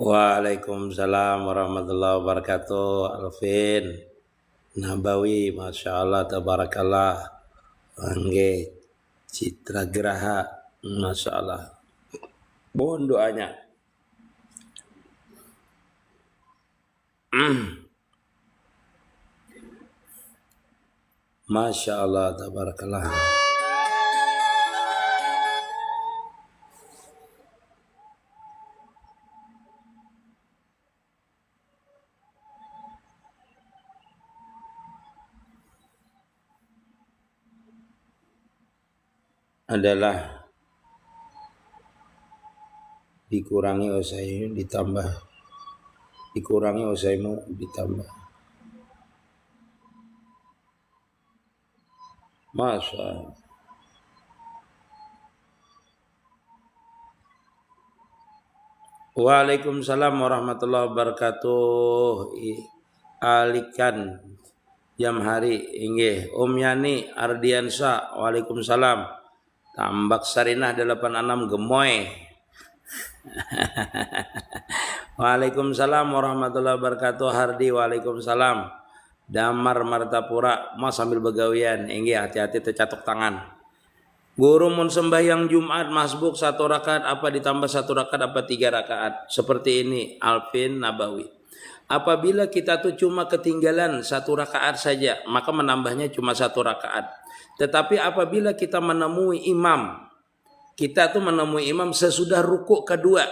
Waalaikumsalam warahmatullahi wabarakatuh. Alvin Nabawi, masya Allah, tabarakallah. Angge Citra Graha, masya Allah. Mohon doanya. Masya Allah, tabarakallah. Adalah dikurangi usai ditambah, dikurangi usaimu ditambah. Masya Allah. Waalaikumsalam warahmatullahi wabarakatuh. Alikan jam hari inggih Om Yani Ardiansa. Waalaikumsalam. Tambak Sarinah 86 gemoy. Waalaikumsalam warahmatullahi wabarakatuh. Hardi, waalaikumsalam. Damar Martapura, mas sambil begawian inggih hati-hati tercatuk tangan. Guru mun sembahyang Jumat masbuk 1 rakaat apa ditambah 1 rakaat apa 3 rakaat? Seperti ini Alvin Nabawi. Apabila kita tuh cuma ketinggalan 1 rakaat saja, maka menambahnya cuma 1 rakaat. Tetapi apabila kita menemui imam, kita tuh menemui imam sesudah rukuk kedua.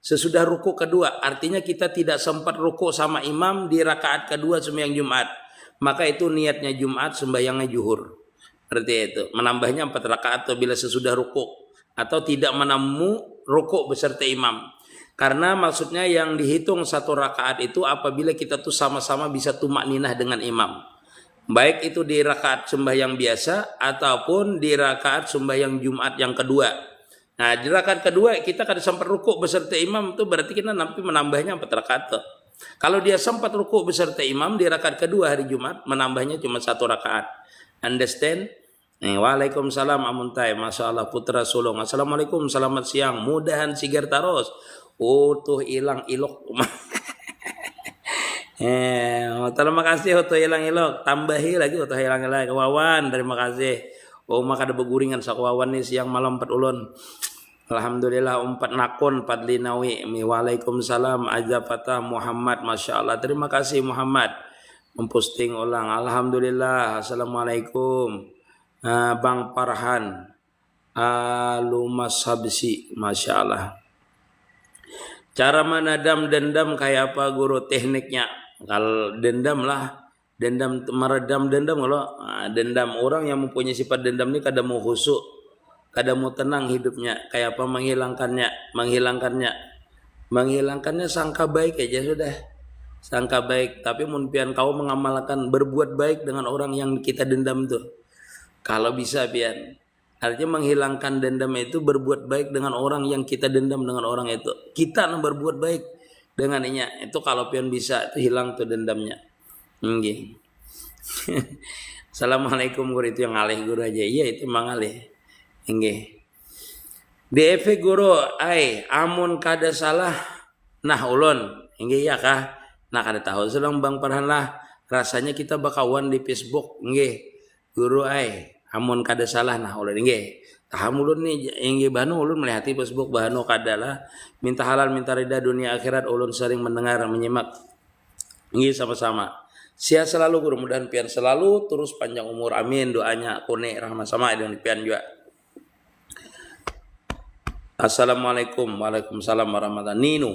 Sesudah rukuk kedua, artinya kita tidak sempat rukuk sama imam di rakaat kedua sembahyang Jumat. Maka itu niatnya Jumat, sembahyangnya zuhur. Seperti itu. Menambahnya 4 rakaat bila sesudah rukuk. Atau tidak menemu rukuk beserta imam. Karena maksudnya yang dihitung 1 rakaat itu apabila kita tuh sama-sama bisa tumak ninah dengan imam. Baik itu di rakaat sembahyang biasa ataupun di rakaat sembahyang Jumat yang kedua. Nah di rakaat kedua kita kan sempat rukuk beserta imam, itu berarti kita nanti menambahnya 4 rakaat tuh. Kalau dia sempat rukuk beserta imam di rakaat kedua hari Jumat, menambahnya cuma 1 rakaat. Understand? Waalaikumsalam Amuntai, masya Allah Putra Sulung. Assalamualaikum, selamat siang. Mudahan sigar taros. Tuh hilang ilok. Terima kasih untuk hilang ilok. Tambahi lagi untuk hilang ilok. Wawan, terima kasih. Maka ada beguringan sak wawan nih siang malam 4 ulun. Alhamdulillah 4 nakon 4 linawi. Waalaikumsalam Azafata Muhammad, masya Allah. Terima kasih Muhammad. Memposting ulang. Alhamdulillah. Assalamualaikum. Bang Farhan Alumas Habsi, masya Allah. Cara menadam dendam kayak apa guru tekniknya? Kalau dendam lah, dendam meredam dendam. Kalau dendam orang yang mempunyai sifat dendam ini kadang mau khusuk, kadang mau tenang hidupnya. Kayak apa menghilangkannya sangka baik aja sudah. Sangka baik, tapi mungkin kau mengamalkan berbuat baik dengan orang yang kita dendam tuh. Kalau bisa pian, artinya menghilangkan dendam itu berbuat baik dengan orang yang kita dendam dengan orang itu. Kita berbuat baik dengan inya. Itu kalau pian bisa itu hilang tuh dendamnya. Nggih. Assalamualaikum guru, itu yang ngalih guru aja. Iya itu mangalih. Nggih. DF guru amun kada salah nah ulun. Nggih ya kah? Nah kada tahu sedang Bang Farhan lah. Rasanya kita bakawan di Facebook. Nggih. Guru amun kada salah nah ulun nggih. Taham ulun nih inggih bahanu ulun melihati Facebook bahanu kada lah. Minta halal minta ridha dunia akhirat ulun sering mendengar menyimak. Nggih sama-sama. Sehat selalu guru, mudahan pian selalu terus panjang umur amin doanya kone rahmat sama dengan pian juga. Assalamualaikum. Waalaikumsalam warahmatullahi wabarakatuh. Nino.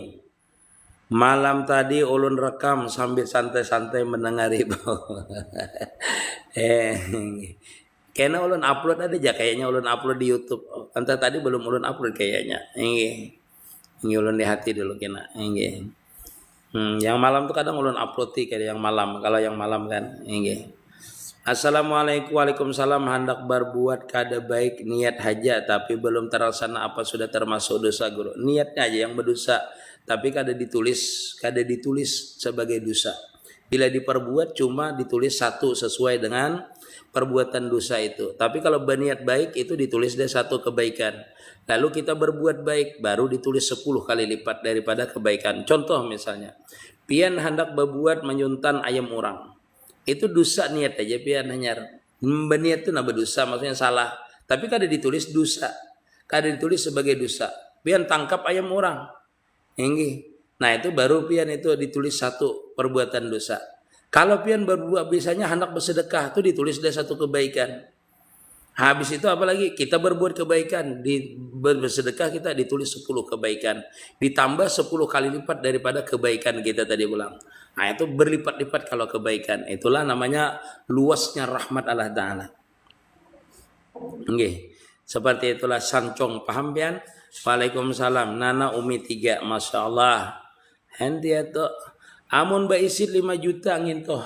Malam tadi ulun rekam sambil santai-santai mendengar ibu. Kayaknya ulun upload ada aja, kayaknya ulun upload di YouTube. Entah tadi belum ulun upload kayaknya. Ini ulun di hati dulu kena. Yang malam tuh kadang ulun upload kayak yang malam. Kalau yang malam kan. Assalamualaikum, waalaikumsalam. Hendak berbuat kada baik niat haja tapi belum terlaksana apa sudah termasuk dosa guru? Niatnya aja yang berdosa tapi kada ditulis sebagai dosa. Bila diperbuat cuma ditulis 1 sesuai dengan perbuatan dosa itu. Tapi kalau berniat baik itu ditulis dari satu kebaikan. Lalu kita berbuat baik baru ditulis 10 kali lipat daripada kebaikan. Contoh misalnya, pian hendak berbuat menyuntan ayam orang. Itu dosa niat aja pian hanya. Berniat itu nambah dosa, maksudnya salah. Tapi kada ditulis dosa. Kada ditulis sebagai dosa. Pian tangkap ayam orang. Ini. Nah itu baru pian itu ditulis satu perbuatan dosa. Kalau pian berbuat biasanya hendak bersedekah itu ditulis dari satu kebaikan. Habis itu apalagi kita berbuat kebaikan di bersedekah kita ditulis 10 kebaikan. Ditambah 10 kali lipat daripada kebaikan kita tadi ulang. Nah itu berlipat-lipat kalau kebaikan. Itulah namanya luasnya rahmat Allah Ta'ala. Oke. Seperti itulah sancong paham pian? Waalaikumsalam. Nana Umi 3. Masya Allah. Henti itu amun baisit 5 juta angin toh.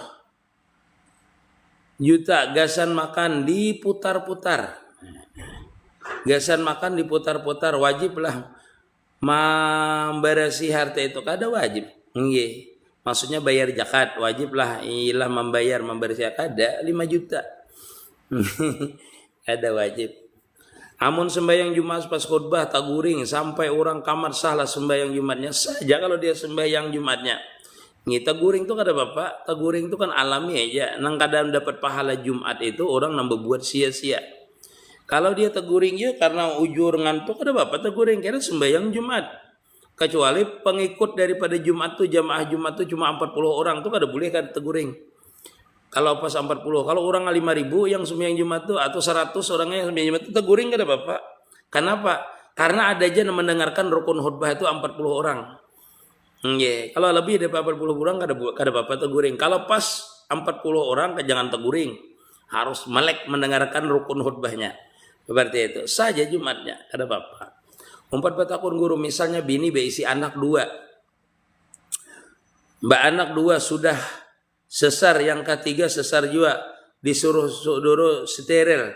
Juta gasan makan diputar-putar. Gasan makan diputar-putar wajiblah memberesi harta itu kada wajib. Nggih. Maksudnya bayar zakat wajiblah ilah memberesi kada 5 juta. Ada wajib. Amun sembahyang Jumat pas khutbah tak guring sampai orang kamar salah sembahyang Jumatnya saja kalau dia sembahyang Jumatnya. Ngita guring tuh kada bapak, tak guring tuh kan alami aja. Nang kadang dapat pahala Jumat itu orang nambah buat sia-sia. Kalau dia teguring ya karena ujur ngantuk kada bapak teguring karena sembahyang Jumat. Kecuali pengikut daripada Jumat tuh jamaah Jumat tuh cuma 40 orang tuh kada boleh kan teguring. Kalau pas 40, kalau orang 5.000 yang sembahyang Jumat tuh atau 100 orangnya yang sembahyang Jumat tuh teguring kada bapak. Kenapa? Karena ada aja yang mendengarkan rukun khutbah itu 40 orang. Kalau lebih dari 40 orang kada bapak teguring. Kalau pas 40 orang jangan teguring. Harus melek mendengarkan rukun khutbahnya. Seperti itu. Saja Jumatnya kada bapak. Umpat batakun guru misalnya bini beisi anak 2. Mbak anak 2 sudah sesar, yang ketiga sesar juga disuruh steril.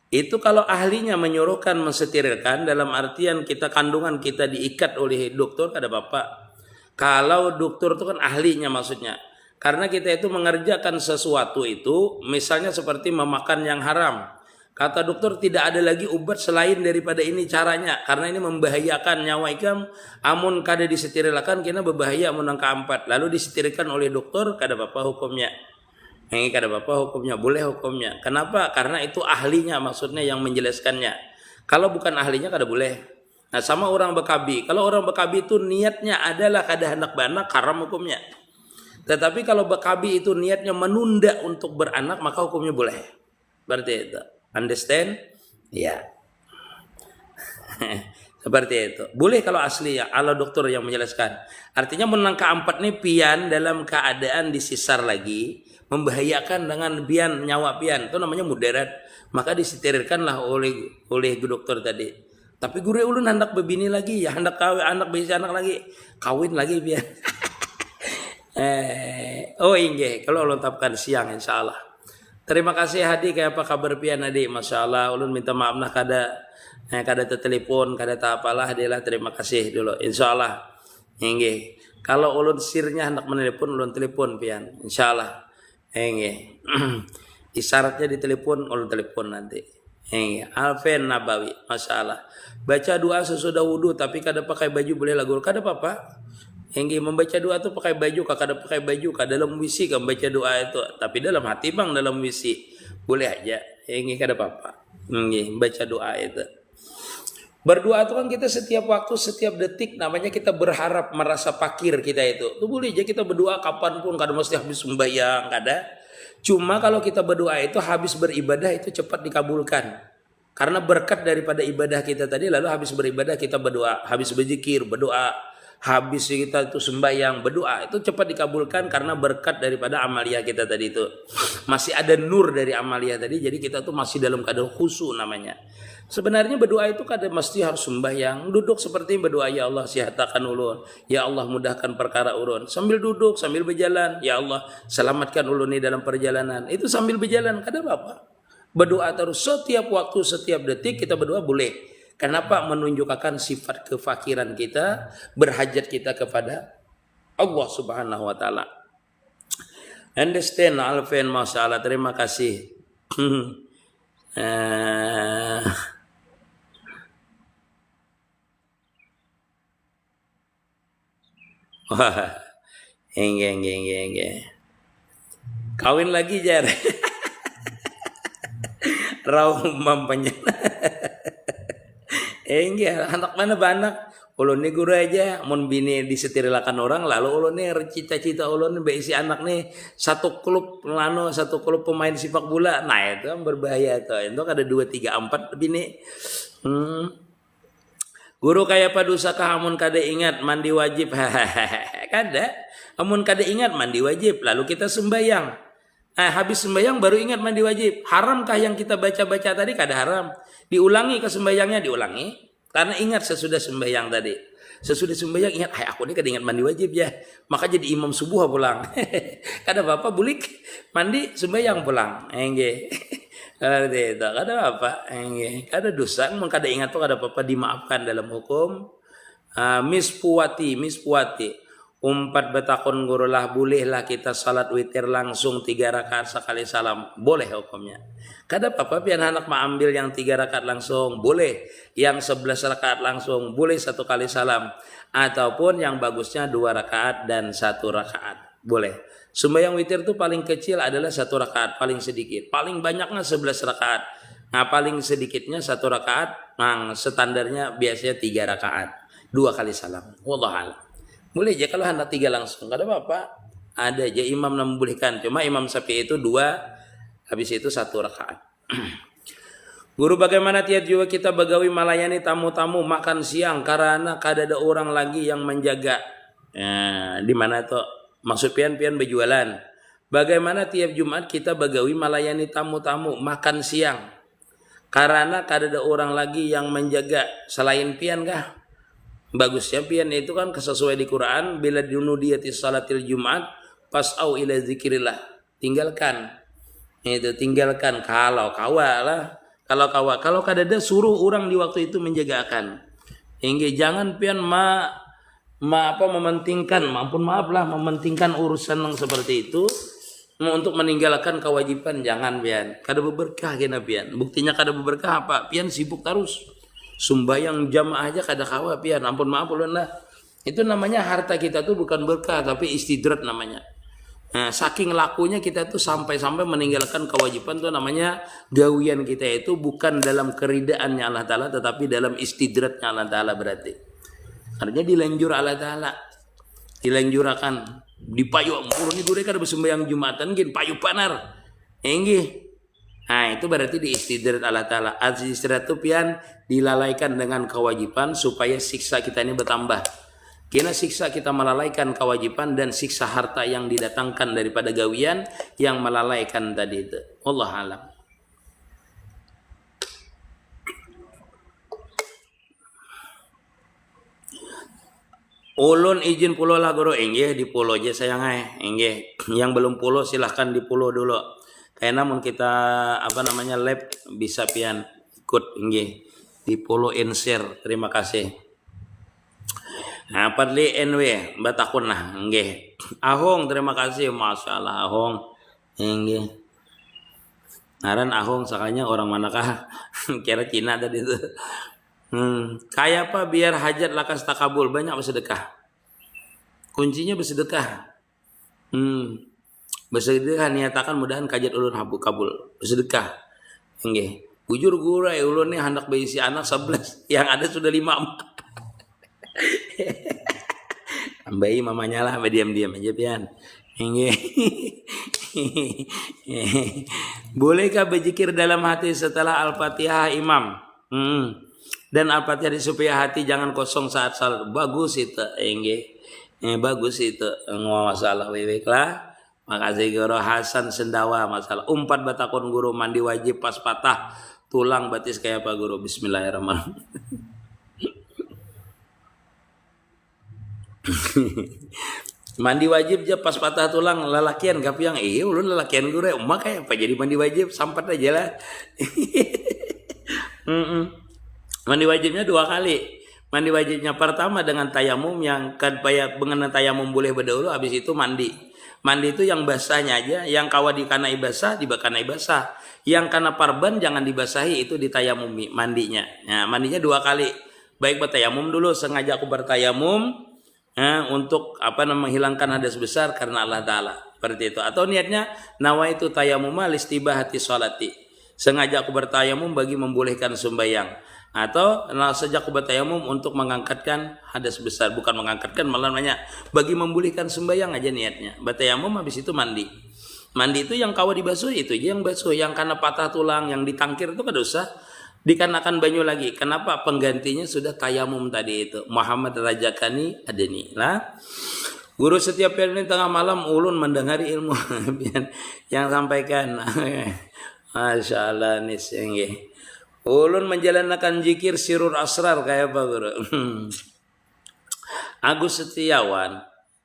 Itu kalau ahlinya menyuruhkan mensterilkan dalam artian kita kandungan kita diikat oleh dokter kada bapak. Kalau dokter itu kan ahlinya maksudnya. Karena kita itu mengerjakan sesuatu itu misalnya seperti memakan yang haram. Kata dokter tidak ada lagi obat selain daripada ini caranya. Karena ini membahayakan nyawa ikam. Amun kada disterilkan kena berbahaya amun angka 4. Lalu disterilkan oleh dokter kada apa-apa hukumnya. Ini kada apa-apa hukumnya. Boleh hukumnya. Kenapa? Karena itu ahlinya maksudnya yang menjelaskannya. Kalau bukan ahlinya kada boleh. Nah sama orang bekabi. Kalau orang bekabi itu niatnya adalah kada hendak beranak haram hukumnya. Tetapi kalau bekabi itu niatnya menunda untuk beranak maka hukumnya boleh. Berarti itu. Understand? Ya. Seperti itu. Boleh kalau asli ya, ala dokter yang menjelaskan. Artinya menang ke-4 nih pian dalam keadaan disisar lagi, membahayakan dengan pian nyawa pian. Itu namanya mudarat. Maka disterilkanlah oleh dokter tadi. Tapi guru ulun hendak berbini lagi, ya hendak kawin anak bisa anak lagi, kawin lagi pian. Oh inge, kalau ulun tapkan siang insyaallah. Terima kasih Hadi, kayak apa kabar pian Hadi? Masya Allah, ulun minta maaf nah kada telepon, kada tak apalah adalah terima kasih dulu. Insya Allah, enggih. Kalau ulun sirnya hendak menelepon, ulun telepon pian. Insya Allah, enggih. Isyaratnya ditelepon, ulun telepon nanti. Enggih. Alfen Nabawi, Masya Allah. Baca doa sesudah wudhu, tapi kada pakai baju boleh lagu, kada apa-apa. Yang membaca doa itu pakai baju, kada pakai baju, kada dalam wisi kan baca doa itu, tapi dalam hati bang dalam wisi boleh aja. Yang kada apa-apa. Baca doa itu. Berdoa itu kan kita setiap waktu, setiap detik namanya kita berharap merasa fakir kita itu. Itu boleh aja kita berdoa kapanpun, kada mesti habis sembahyang, kada. Cuma kalau kita berdoa itu habis beribadah itu cepat dikabulkan. Karena berkat daripada ibadah kita tadi, lalu habis beribadah kita berdoa, habis berzikir, berdoa. Habis kita itu sembahyang berdoa itu cepat dikabulkan karena berkat daripada amalia kita tadi itu. Masih ada nur dari amalia tadi, jadi kita tuh masih dalam keadaan khusyuk namanya. Sebenarnya berdoa itu kada mesti harus sembahyang. Duduk seperti berdoa, ya Allah sihatakan ulun, ya Allah mudahkan perkara ulun. Sambil duduk, sambil berjalan, ya Allah selamatkan ulun di dalam perjalanan. Itu sambil berjalan, kada apa-apa. Berdoa terus setiap waktu, setiap detik kita berdoa boleh. Kenapa? Menunjukkan sifat kefakiran kita, berhajat kita kepada Allah Subhanahu wa taala. Understand Alvin, masalah, terima kasih. Eh, Wah, enggak. Kawin lagi jar. Raum mampanya. Enggak, anak mana banak. Ulun nih guru aja, mun bini disetirilakan orang, lalu ulun nih cita-cita ulun beisi anak nih satu klub satu klub pemain sepak bola. Nah itu kan berbahaya tuh. Itu ada 2, 3, 4 bini. Guru kayak padusa amun kada ingat mandi wajib. Kada. Amun kada ingat mandi wajib, lalu kita sembayang. Habis sembayang baru ingat mandi wajib. Haramkah yang kita baca-baca tadi? Kada haram. Diulangi ke sembayangnya, diulangi. Karena ingat sesudah sembahyang tadi. Sesudah sembahyang ingat, aku ini kada ingat mandi wajib ya. Maka jadi imam subuh pulang. Kada apa-apa, bulik mandi sembahyang pulang. Enggak. Kada apa. Enggak. Kada dosa, mun kada ingat tuh kada apa-apa, dimaafkan dalam hukum. Miss Puati. Umpat betakon gurulah, bolehlah kita salat witir langsung 3 rakaat sekali salam. Boleh hukumnya. Kada apa-apa pian anak ambil yang 3 rakaat langsung, boleh. Yang 11 rakaat langsung, boleh 1 kali salam. Ataupun yang bagusnya 2 rakaat dan 1 rakaat. Boleh. Sembahyang witir itu paling kecil adalah 1 rakaat, paling sedikit. Paling banyaknya 11 rakaat. Nah, paling sedikitnya 1 rakaat. Nah, standarnya biasanya 3 rakaat. 2 kali salam. Wallahualam. Boleh aja kalau hendak 3 langsung, kada apa-apa. Ada aja imam membolehkan. Cuma Imam Syafi'i itu 2, habis itu 1 rakaat. Guru, bagaimana tiap juga kita begawi melayani tamu-tamu makan siang karena kada ada orang lagi yang menjaga. Di mana tuh? Maksud pian berjualan. Bagaimana tiap Jumat kita begawi melayani tamu-tamu makan siang karena kada ada orang lagi yang menjaga selain pian kah? Bagusnya pian itu kan sesuai di Quran, bila dunudiyati salatil Jumat pas'au ila zikrillah. Tinggalkan kalau kada ada suruh orang di waktu itu menjagakan. Hingga jangan pian mementingkan urusan yang seperti itu untuk meninggalkan kewajiban. Jangan pian, kada berberkah kena pian. Buktinya kada berberkah apa? Pian sibuk terus. Sumbayang jamaah aja kada kawa pian, ampun maaf ulun lah. Itu namanya harta kita tuh bukan berkah tapi istidrat namanya. Nah, saking lakunya kita tuh sampai-sampai meninggalkan kewajiban tuh namanya gawian kita itu bukan dalam keridaannya Allah Ta'ala tetapi dalam istidratnya Allah Ta'ala berarti. Artinya dilanjur Allah Ta'ala. Dilanjurakan dipayu ulun ni gure kada bersumbayang Jumatan gin payu panar. Enggih. Nah itu berarti di istidrat Allah Ta'ala. Istidrat itu pian dilalaikan dengan kewajiban supaya siksa kita ini bertambah. Kena siksa kita melalaikan kewajiban dan siksa harta yang didatangkan daripada gawian yang melalaikan tadi itu. Allah alam. Ulun izin pulau lah guru. Enggih di pulau aja sayang enggih. Yang belum pulau silahkan di pulau dulu. Kayak namun kita lab bisa pian ikut nggih di follow and share. Terima kasih. Nah, padli NW batakun lah nggih. Ahong terima kasih, masyaallah Ahong. Nggih. Naran Ahong sakanya orang manakah? Kira Cina tadi itu. Kayak apa biar hajat lakas takabul, banyak bersedekah. Kuncinya bersedekah. Bersedekah niatakan mudahan kajat ulun kabul. Bersedekah. Nggih. Bujur guru ulun ni hendak berisi anak 11, yang ada sudah 5. Tambahi mamanya lah, diam-diam aja pian. Nggih. Bolehkah berzikir dalam hati setelah Al-Fatihah Imam? Dan Al-Fatihah supaya hati jangan kosong saat salat. Bagus itu, nggih. Bagus itu. Enggak masalah lah. Makasih guru Hasan Sendawa masalah. Umpat batakon guru mandi wajib pas patah tulang batis kayak apa guru? Bismillahirrahmanirrahim. Mandi wajib aja pas patah tulang lalakian gap yang ulun lalakian guru emak kayak apa jadi mandi wajib sampat aja lah. Mandi wajibnya 2 kali. Mandi wajibnya pertama dengan tayamum, yang mengenai tayamum boleh berdahulu, habis itu mandi. Mandi itu yang basahnya aja, yang kawa dikanai basah, dibakanai basah. Yang karena parban jangan dibasahi, itu ditayamumi mandinya. Nah, mandinya 2 kali. Baik bertayamum dulu, sengaja aku bertayamum untuk menghilangkan hadas besar karena Allah Ta'ala. Seperti itu. Atau niatnya nawaitu tayamuma listibahati sholati. Sengaja aku bertayamum bagi membolehkan sembahyang. Atau sejak aku bertayamum untuk mengangkatkan hadas besar, bukan mengangkatkan, malah banyak bagi membolehkan sembahyang aja niatnya. Bertayamum habis itu mandi. Mandi itu yang kawa dibasuh itu aja yang basuh, yang karena patah tulang, yang ditangkir itu kada usah dikarenakan banyu lagi. Kenapa? Penggantinya sudah tayamum tadi itu. Muhammad Rajakani Adeni. Nah, guru setiap ini tengah malam ulun mendengari ilmu yang sampaikan. Masya Allah nih sengge. Ulun menjalankan zikir sirur asrar kayak apa guru? Agus Setiawan.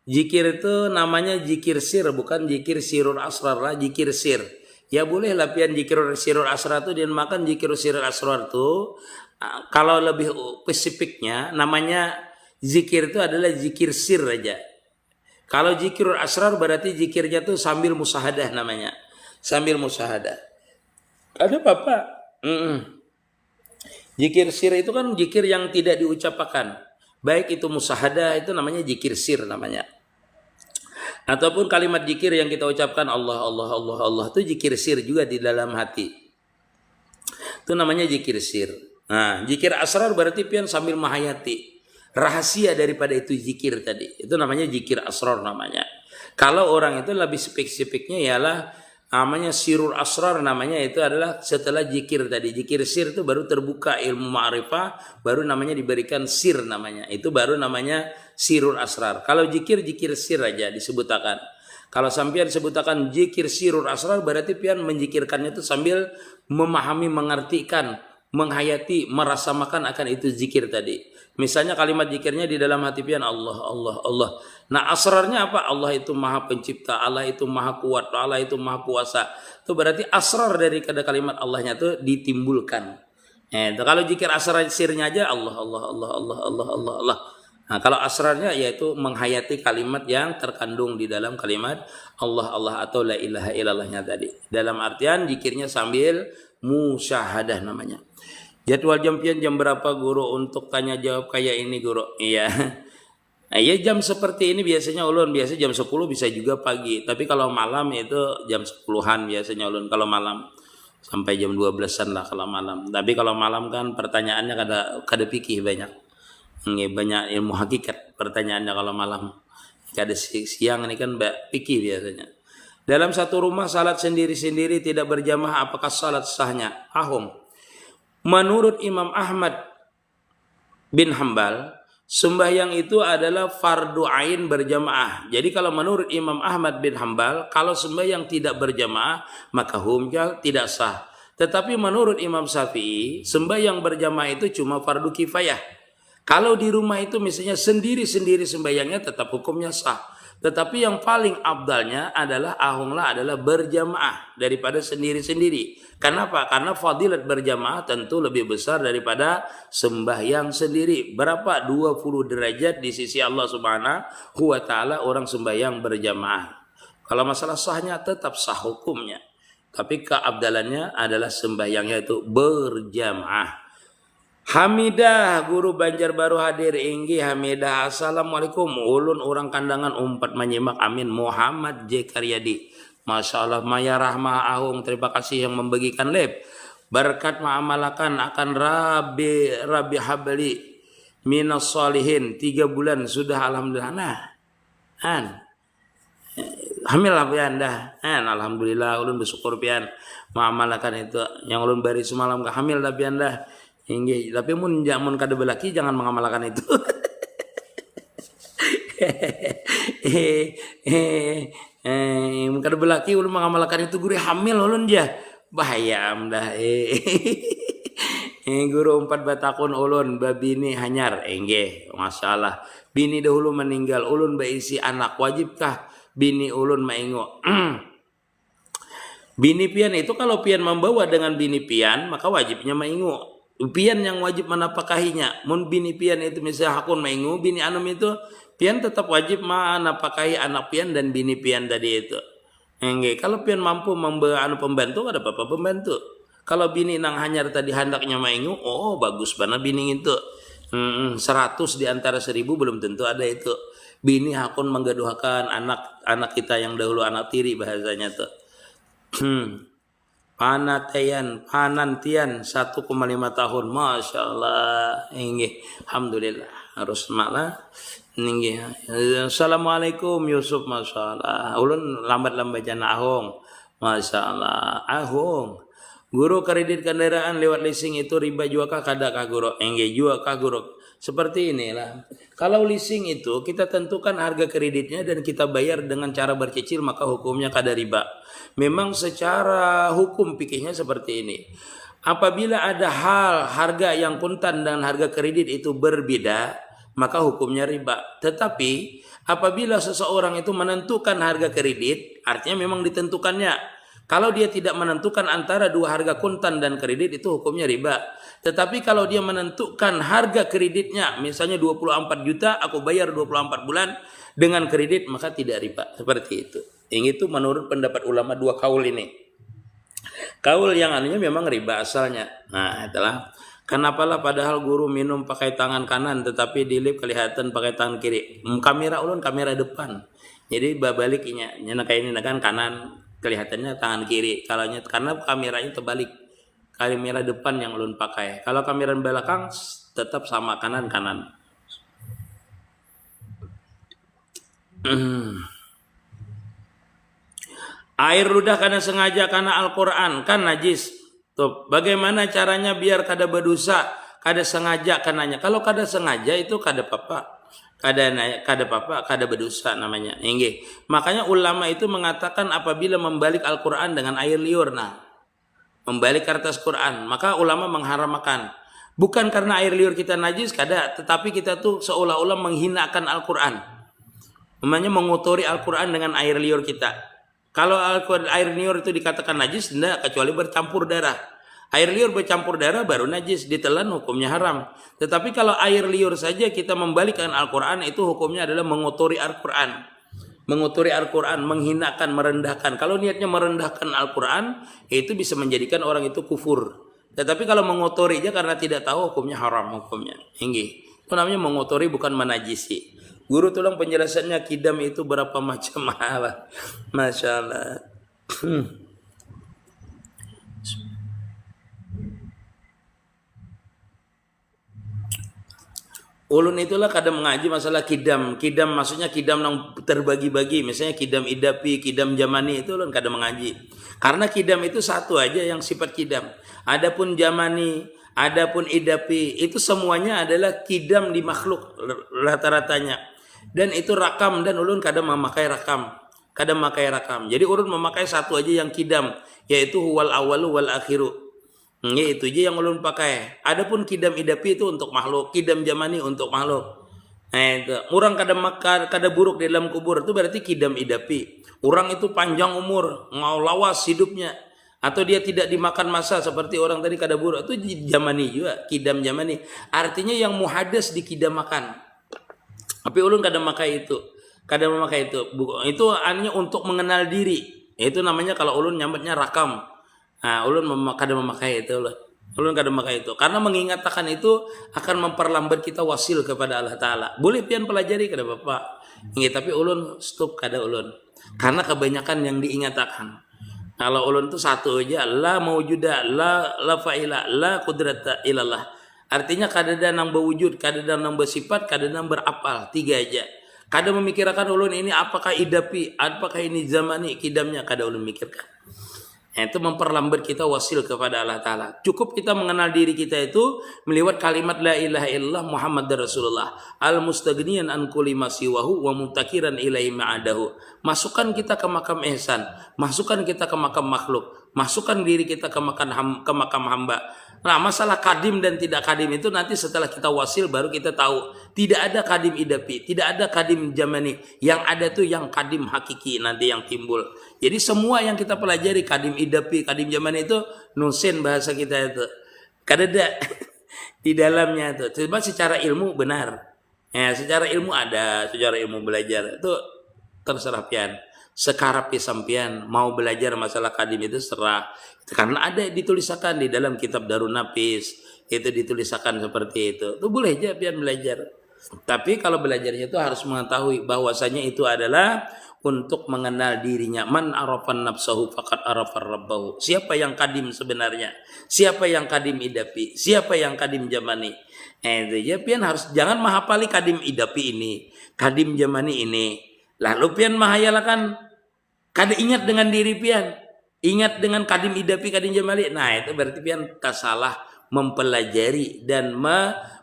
Zikir itu namanya zikir sir, bukan zikir sirur asrar lah, zikir sir. Ya boleh latihan zikir sirur asrar itu, dan makan zikir sirur asrar itu kalau lebih spesifiknya namanya zikir itu adalah zikir sir aja. Kalau zikir asrar berarti zikirnya tuh sambil musahadah namanya. Sambil musahadah. Ada apa? Zikir sir itu kan zikir yang tidak diucapkan. Baik itu musahadah, itu namanya zikir sir namanya. Ataupun kalimat zikir yang kita ucapkan Allah, Allah, Allah, Allah, itu zikir sir juga di dalam hati. Itu namanya zikir sir. Nah, zikir asrar berarti pian sambil menghayati rahasia daripada itu zikir tadi. Itu namanya zikir asrar namanya. Kalau orang itu lebih spesifiknya ialah namanya sirur asrar, namanya itu adalah setelah zikir tadi. Zikir sir itu baru terbuka ilmu ma'rifah, baru namanya diberikan sir namanya. Itu baru namanya sirur asrar. Kalau zikir sir aja disebutakan. Kalau sampean sebutakan zikir sirur asrar berarti pian menzikirkannya itu sambil memahami, mengartikan, menghayati, merasamakan akan itu zikir tadi. Misalnya kalimat zikirnya di dalam hati pian Allah, Allah, Allah. Nah asrarnya apa? Allah itu maha pencipta, Allah itu maha kuat, Allah itu maha kuasa. Itu berarti asrar dari kalimat Allahnya itu ditimbulkan. Kalau zikir asrar sirnya aja Allah, Allah, Allah, Allah, Allah, Allah, Allah. Nah kalau asrarnya yaitu menghayati kalimat yang terkandung di dalam kalimat Allah, Allah atau la ilaha illallahnya tadi. Dalam artian zikirnya sambil musyahadah namanya. Jadwal jampian jam berapa guru untuk tanya jawab kayak ini guru? Iya. Nah, ya jam seperti ini biasanya ulun biasa jam 10 bisa juga pagi. Tapi kalau malam itu jam 10-an biasanya ulun kalau malam. Sampai jam 12-an lah kalau malam. Tapi kalau malam kan pertanyaannya kada pikir banyak. Banyak ilmu hakikat pertanyaannya kalau malam. Kada siang ini kan pikir biasanya. Dalam satu rumah salat sendiri-sendiri tidak berjamaah, apakah salat sahnya? Ahum. Menurut Imam Ahmad bin Hambal, sembahyang itu adalah fardu ain berjamaah. Jadi kalau menurut Imam Ahmad bin Hambal, kalau sembahyang tidak berjamaah, maka humjal tidak sah. Tetapi menurut Imam Syafi'i, sembahyang berjamaah itu cuma fardu kifayah. Kalau di rumah itu misalnya sendiri-sendiri sembahyangnya tetap hukumnya sah. Tetapi yang paling abdalnya adalah adalah berjamaah daripada sendiri-sendiri. Kenapa? Karena fadilat berjamaah tentu lebih besar daripada sembahyang sendiri. Berapa? 20 derajat di sisi Allah Subhanahu wa taala orang sembahyang berjamaah. Kalau masalah sahnya tetap sah hukumnya. Tapi keabdalannya adalah sembahyangnya itu berjamaah. Hamidah guru Banjarbaru hadir inggi Hamidah. Assalamualaikum. Ulun orang kandangan umpat menyimak amin. Muhammad J. Karyadi. Masya Allah Maya Rahmah Ahung. Terima kasih yang membagikan lab. Berkat ma'amalakan akan Rabi Habli minas solihin. 3 bulan sudah alhamdulillah. Nah hamil lah pian dah. Alhamdulillah ulun bersyukur pian ma'amalakan itu. Yang ulun bari semalam hamil dah pian dah. Inggih, tapi mun kada belaki jangan mengamalkan itu. Mun kada belaki ulun mengamalkan itu guru hamil ulun jah. Bahaya amdah. Guru 4 batakun ulun babini hanyar. Inggih, masalah. Bini dahulu meninggal, ulun baisi anak, wajibkah bini ulun maingo? Bini pian itu kalau pian membawa dengan bini pian maka wajibnya maingo. pian yang wajib menapakahinya. Mun bini pian itu misalnya hakun maingu, bini anum itu pian tetap wajib menapakahi anak pian dan bini pian tadi itu. Enggak, kalau pian mampu anu pembantu ada apa pembantu. Kalau bini nang hanyar tadi hendaknya maingu, oh bagus banget bini itu. 100 di antara 1000 belum tentu ada itu. Bini hakun menggaduhakan anak kita yang dahulu anak tiri bahasanya tuh. Panantian 1,5 tahun, masya Allah, inggih, alhamdulillah, harus malah, inggih. Assalamualaikum Yusuf, masya Allah, ulun lambat jana ahong, masya Allah, ahong. Guru kredit kendaraan lewat leasing itu riba juga kah kada kah guru? Inggih juga kah guru? Seperti inilah. Kalau leasing itu kita tentukan harga kreditnya dan kita bayar dengan cara bercicil, maka hukumnya kada riba. Memang secara hukum fikihnya seperti ini. Apabila ada harga yang kuntan dan harga kredit itu berbeda, maka hukumnya riba. Tetapi apabila seseorang itu menentukan harga kredit, artinya memang ditentukannya. Kalau dia tidak menentukan antara dua harga kuntan dan kredit, itu hukumnya riba. Tetapi kalau dia menentukan harga kreditnya, misalnya 24 juta, aku bayar 24 bulan dengan kredit, maka tidak riba. Seperti itu. Yang itu menurut pendapat ulama dua kaul ini. Kaul yang anunya memang riba asalnya. Nah, itulah. Kenapalah padahal guru minum pakai tangan kanan, tetapi di lip kelihatan pakai tangan kiri. Kamera ulun kamera depan. Jadi baliknya, kayak ini kan kanan, kelihatannya tangan kiri. Karena kameranya terbalik. Kamera depan yang ulun pakai. Kalau kamera belakang tetap sama kanan. Air ludah karena sengaja karena Al-Quran kan najis. Tuh, bagaimana caranya biar kada berdosa, kada sengaja kananya. Kalau kada sengaja itu kada apa-apa. Kada berdosa namanya. Inggih. Makanya ulama itu mengatakan apabila membalik Al-Quran dengan air liur, membalik kertas Quran, maka ulama mengharamkan. Bukan karena air liur kita najis, kada, tetapi kita tuh seolah-olah menghinakan Al-Quran. Namanya mengotori Al-Quran dengan air liur kita. Kalau air liur itu dikatakan najis, tidak, kecuali bercampur darah. Air liur bercampur darah baru najis, ditelan hukumnya haram. Tetapi kalau air liur saja kita membalikkan Al-Quran, itu hukumnya adalah mengotori Al-Quran. Mengotori Al-Quran, menghinakan, merendahkan. Kalau niatnya merendahkan Al-Quran, itu bisa menjadikan orang itu kufur. Tetapi kalau mengotori aja karena tidak tahu, hukumnya haram hukumnya. Itu namanya mengotori, bukan menajisi. Guru tolong penjelasannya kidam itu berapa macam. Masya Allah. Ulun itulah kadang mengaji masalah kidam. Kidam maksudnya kidam yang terbagi-bagi. Misalnya kidam idapi, kidam jamani, itu ulun kadang mengaji. Karena kidam itu satu aja yang sifat kidam. Adapun jamani, adapun idapi, itu semuanya adalah kidam di makhluk rata-ratanya. Dan itu rakam, dan ulun kadang memakai rakam. Jadi ulun memakai satu aja yang kidam, yaitu huwal awalu wal akhiru. Itu aja yang ulun pakai. Adapun kidam idapi itu untuk makhluk, kidam jamani untuk makhluk. Itu. Orang kada buruk di dalam kubur, itu berarti kidam idapi. Orang itu panjang umur, lawas hidupnya, atau dia tidak dimakan masa seperti orang tadi kada buruk, itu jamani juga, kidam jamani. Artinya yang muhadas di kidam makan. Tapi ulun kadang memakai itu. Itu artinya untuk mengenal diri. Itu namanya kalau ulun nyambutnya rakam. Ulun kadang memakai itu. Karena mengingatkan itu akan memperlambat kita wasil kepada Allah Ta'ala. Boleh pian pelajari kada Bapak. Tapi ulun stop kada ulun. Karena kebanyakan yang diingatkan. Kalau ulun itu satu aja. La mawjuda, la fa'ila, la qudrata ilallah. Artinya kadang nang berwujud, kadang nang bersifat, kadang nang berapal. 3 aja. Kadang memikirkan ulun ini apakah idapi, apakah ini zamani, kidamnya kadang ulun mikirkan. Itu memperlambat kita wasil kepada Allah Ta'ala. Cukup kita mengenal diri kita itu melewat kalimat la ilaha illallah Muhammad Rasulullah. Al-mustaghniyan an kulli ma siwahu wa mutakiran ilaihi ma'adahu. Masukkan kita ke makam ihsan. Masukkan kita ke makam makhluk. Masukkan diri kita ke makam hamba. Nah, masalah kadim dan tidak kadim itu nanti setelah kita wasil baru kita tahu. Tidak ada kadim idapi, tidak ada kadim jamani. Yang ada tuh yang kadim hakiki nanti yang timbul. Jadi semua yang kita pelajari kadim idapi, kadim jamani itu nusin bahasa kita itu. Kadada di dalamnya tuh. Coba secara ilmu benar. Ya, secara ilmu ada, secara ilmu belajar itu terserah pian. Sekarang pisampian mau belajar masalah kadim itu serah. Karena ada ditulisakan di dalam kitab Darun Nafis, itu ditulisakan seperti itu. Itu boleh aja pian belajar. Tapi kalau belajarnya itu harus mengetahui bahwasanya itu adalah untuk mengenal dirinya. Man arafan nafsahu faqad arafar rabbahu. Siapa yang kadim sebenarnya? Siapa yang kadim idapi? Siapa yang kadim jamani? Itu ya pian harus jangan menghafali kadim idapi ini, kadim jamani ini. Lalu pian mahayalakan kada ingat dengan diri pian. Ingat dengan kadim idapi, kadim jamali. Nah, itu berarti pian kasalah mempelajari dan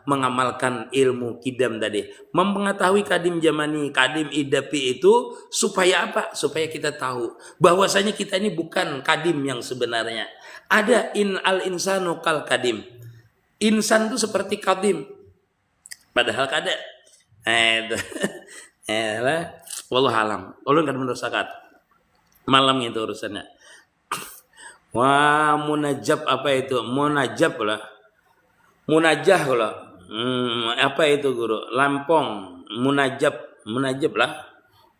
mengamalkan ilmu kidam tadi. Mengetahui kadim jamani, kadim idapi itu supaya apa? Supaya kita tahu bahwasanya kita ini bukan kadim yang sebenarnya. Ada al insanu kal kadim. Insan itu seperti kadim. Padahal kada. Wallahu alam. Ulun kan mendosakan. Malam itu urusannya. Wah, munajab apa itu? Munajab lah. Munajah lah. Apa itu guru? Lampong. Munajab lah.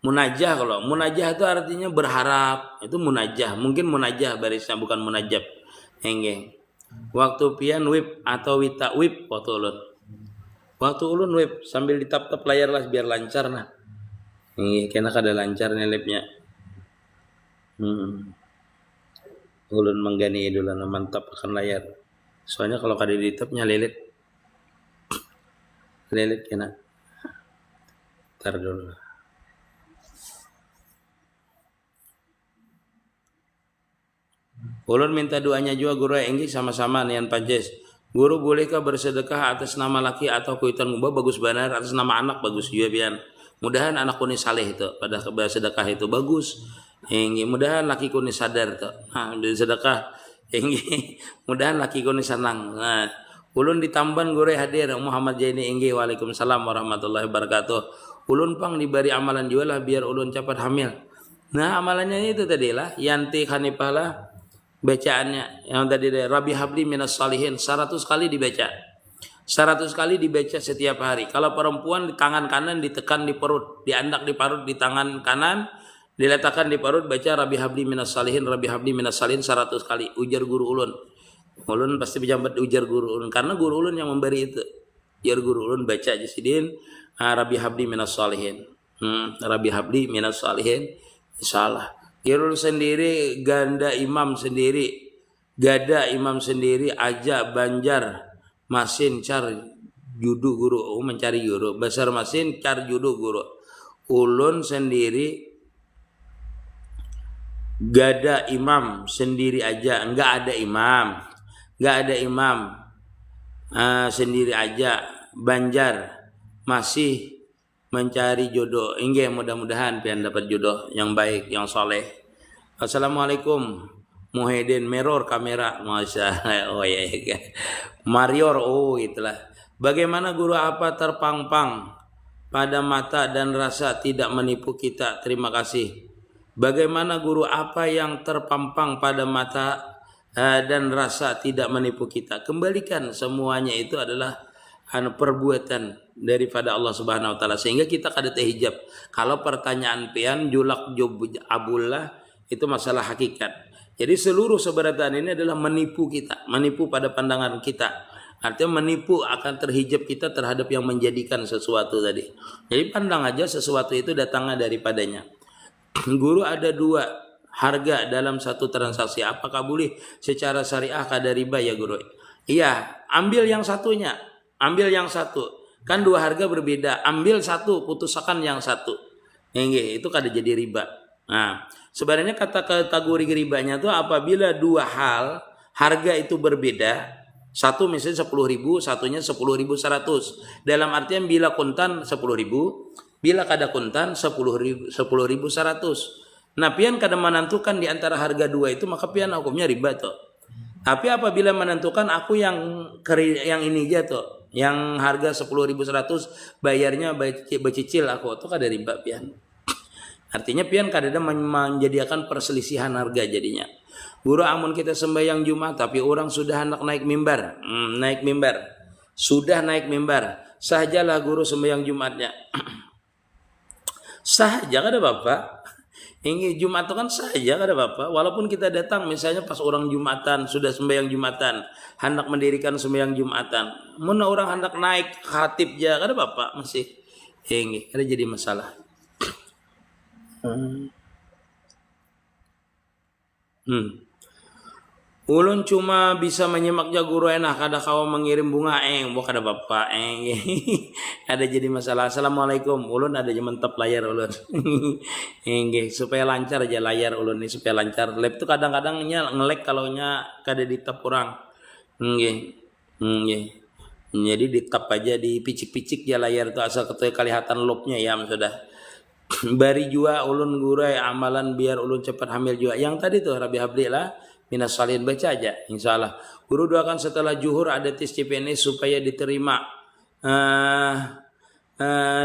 Munajah kalau. Munajah itu artinya berharap. Itu munajah. Mungkin munajah barisnya bukan munajab. Enggeng. Waktu pian whip atau wita whip waktu ulun. Waktu ulun whip sambil ditap-tap layar lah biar lancar nah. Ini kena kada lancar nih lapnya. Ulun menggani dulu mantap akan layar. Soalnya kalau kada ditapnya lelet. Lelet kena. Tar dulu. Ulun minta doanya juga guru enggi sama-sama nian panjes. Guru bolehkah bersedekah atas nama laki atau kuitan ngubah bagus benar, atas nama anak bagus juga pian. Mudahan anak kuni saleh itu pada bersedekah itu bagus. Enggi mudahan laki kuni sadar tuh. Nah, bersedekah enggi mudahan laki kuni senang. Nah, ulun ditamban guru hadir Muhammad Jaini enggi waalaikumsalam warahmatullahi wabarakatuh. Ulun pang diberi amalan juga lah biar ulun cepat hamil. Nah, amalannya itu tadi lah yanti khanifah lah. Bacaannya yang tadi Rabbi habli minas salihin 100 kali dibaca. 100 kali dibaca setiap hari. Kalau perempuan di tangan kanan ditekan di perut, diandak di perut di tangan kanan, diletakkan di perut baca Rabbi habli minas salihin, Rabbi habli minas salihin 100 kali. Ujar guru ulun. Ulun pasti pejabat ujar guru ulun karena guru ulun yang memberi itu. Ujar guru ulun baca jasidin Rabbi habli minas salihin. Rabbi habli minas salihin. Insyaallah. Irul sendiri, ganda imam sendiri, gada imam sendiri, aja banjar, masin car judu guru, mencari guru, besar masin car judu guru. Ulun sendiri, gada imam sendiri aja, enggak ada imam, sendiri aja, banjar, masih mencari jodoh. Inggih mudah-mudahan pian dapat jodoh yang baik, yang soleh. Assalamualaikum. Muhyiddin mirror kamera, masya Allah. Oh ya, Marior, oh itulah. Bagaimana guru apa terpang-pang pada mata dan rasa tidak menipu kita? Terima kasih. Bagaimana guru apa yang terpampang pada mata dan rasa tidak menipu kita? Kembalikan semuanya itu adalah perbuatan daripada Allah Subhanahu wa taala sehingga kita kada terhijab. Kalau pertanyaan pian julak job abullah itu masalah hakikat. Jadi seluruh seberatan ini adalah menipu kita, menipu pada pandangan kita. Artinya menipu akan terhijab kita terhadap yang menjadikan sesuatu tadi. Jadi pandang aja sesuatu itu datangnya daripadanya. Guru ada dua harga dalam satu transaksi. Apakah boleh secara syariah kada riba ya guru? Iya, ambil yang satunya. Ambil yang satu. Kan dua harga berbeda. Ambil satu, putuskan yang satu. Itu kada jadi riba. Nah, sebenarnya kata kategori ribanya itu apabila dua hal harga itu berbeda. Satu misalnya 10.000, satunya 10.100. Dalam artian bila kuntan 10.000, bila kada kuntan 10.100. Nah, pian kada menentukan di antara harga dua itu maka pian hukumnya riba tuh. Tapi apabila menentukan aku yang ini aja tuh, yang harga 10.100 bayarnya becicil aku tuh kada riba pian. Artinya pian kada ada menjadikan perselisihan harga jadinya. Guru amun kita sembahyang Jumat tapi orang sudah hendak naik mimbar, naik mimbar, sudah naik mimbar, sajalah guru sembahyang Jumatnya. Sah aja kada Bapak. Ini Jumat itu kan sah aja kada Bapak. Walaupun kita datang misalnya pas orang Jumatan sudah sembahyang Jumatan, hendak mendirikan sembahyang Jumatan. Mun orang hendak naik khatib aja kada Bapak masih. Ini ada jadi masalah. Ulun cuma bisa menyimak guru enak kada kawa mengirim bunga bukan ada Bapak ada jadi masalah. Assalamualaikum, ulun ada mentep layar ulun supaya lancar aja layar ulun ini supaya lancar. Lab tuh kadang-kadangnya ngelek kalau nya kada ditap kurang jadi ditap aja dipicik-picik ya layar tuh asal ketua kelihatan lobnya ya sudah. Bari jua ulun guru amalan biar ulun cepat hamil juga. Yang tadi tuh Rabi Habli lah minas salin baca aja insyaallah. Guru doakan setelah zuhur ada tes CPNS supaya diterima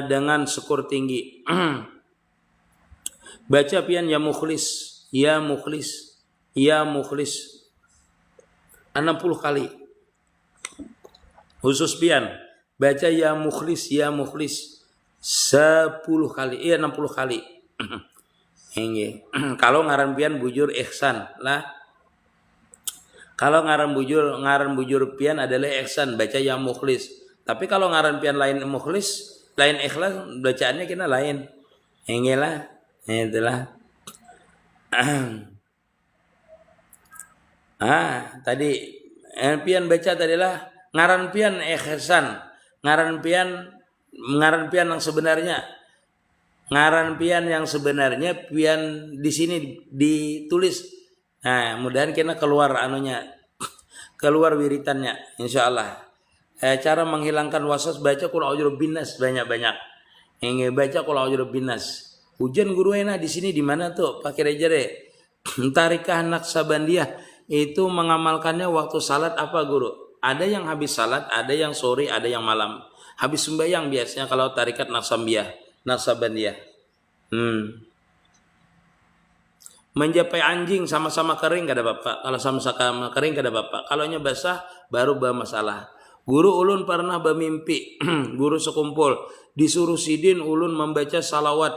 dengan skor tinggi. Baca pian ya mukhlis, ya mukhlis, ya mukhlis 60 kali. Khusus pian baca ya mukhlis 10 kali, 60 kali. Kalau ngaran pian bujur ihsan lah. Kalau ngaran bujur pian adalah ihsan, baca ya mukhlis. Tapi kalau ngaran pian lain mukhlis, lain ikhlas, bacaannya kena lain. Lah, itulah. Tadi pian baca tadilah ngaran pian ihsan, ngaran pian yang sebenarnya. Ngaran pian yang sebenarnya pian di sini ditulis. Nah, mudahan kena keluar keluar wiritannya insyaallah. Cara menghilangkan waswas baca qul a'udzu binnas banyak-banyak. Baca qul a'udzu binnas. Hujan guru enak di sini di mana tuh? Pakai aja deh. Tarikah Naqsabandiyah itu mengamalkannya waktu salat apa guru? Ada yang habis salat, ada yang sore, ada yang malam. Habis sembahyang biasanya kalau tarikat Naqsabandiyah. Menjapai anjing sama-sama kering kada Bapak. Kalau sama-sama kering kada Bapak. Kalau nya basah baru bermasalah. Guru ulun pernah bermimpi guru sekumpul disuruh sidin ulun membaca salawat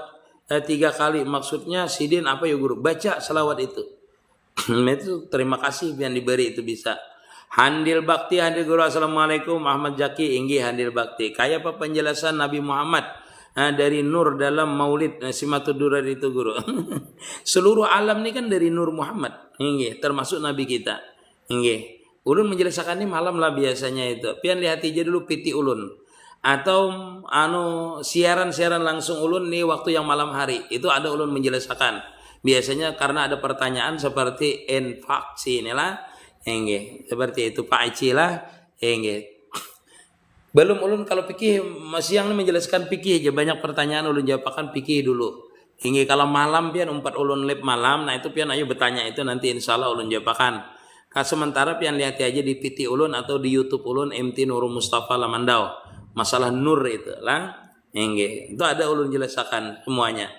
3 kali. Maksudnya sidin apa ya guru? Baca salawat itu. Itu terima kasih yang diberi itu bisa. Handil bakti handil guru. Assalamualaikum Ahmad Jaki inggi handil bakti. Kayak apa penjelasan Nabi Muhammad dari nur dalam maulid Simatud Durar itu guru. Seluruh alam ini kan dari nur Muhammad, termasuk Nabi kita. Ulun menjelaskan ini malam lah biasanya itu. Pian lihat aja dulu piti ulun. Atau siaran-siaran langsung ulun nih waktu yang malam hari. Itu ada ulun menjelaskan. Biasanya karena ada pertanyaan seperti infeksi inilah. Seperti itu Pak Ici lah. Belum ulun kalau fikih siang ini menjelaskan fikih aja banyak pertanyaan ulun jawabkan fikih dulu. Hingga kalau malam pian umpat ulun lab malam, nah itu pian ayo bertanya itu nanti insyaallah ulun jawabkan. Sementara pian lihat aja di PT ulun atau di YouTube ulun MT Nurul Mustafa Lamandau. Masalah nur itu lah. Itu ada ulun jelaskan semuanya.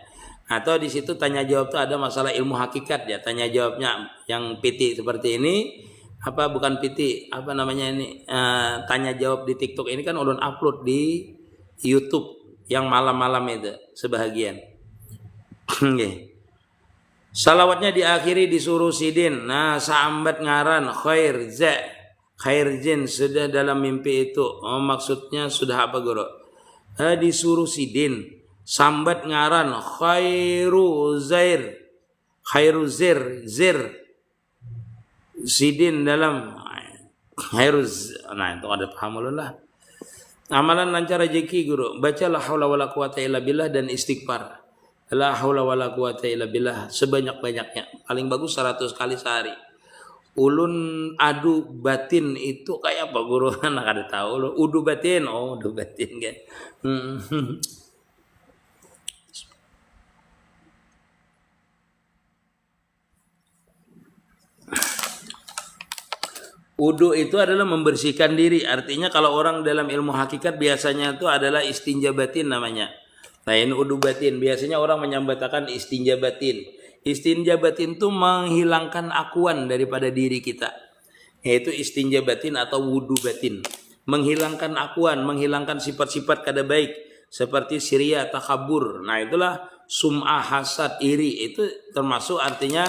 Atau di situ tanya jawab itu ada masalah ilmu hakikat ya, tanya jawabnya yang PT seperti ini. Apa bukan PT apa namanya ini tanya jawab di TikTok ini kan ulun upload di YouTube yang malam-malam itu sebahagian. Salawatnya diakhiri disuruh sidin. Nah saambat ngaran khair jin sudah dalam mimpi itu. Maksudnya sudah apa guru? Disuruh sidin. Sambat ngaran khairu zir sidin dalam harus itu ada paham ulun lah. Amalan lancar rezeki guru. Baca la haula wala quwata illa billah dan istighfar. La haula wala quwata illa billah sebanyak-banyaknya. Paling bagus 100 kali sehari. Ulun adu batin itu kayak apa guru? Anak ada tahu lo. Udu batin. Oh, udu batin kan. Wudu itu adalah membersihkan diri. Artinya kalau orang dalam ilmu hakikat biasanya itu adalah istinja batin namanya. Lain wudu batin. Biasanya orang menyambatakan istinja batin. Istinja batin itu menghilangkan akuan daripada diri kita. Yaitu istinja batin atau wudu batin. Menghilangkan akuan, menghilangkan sifat-sifat kada baik. Seperti siria, takabur. Nah itulah sum'ah, hasad, iri. Itu termasuk artinya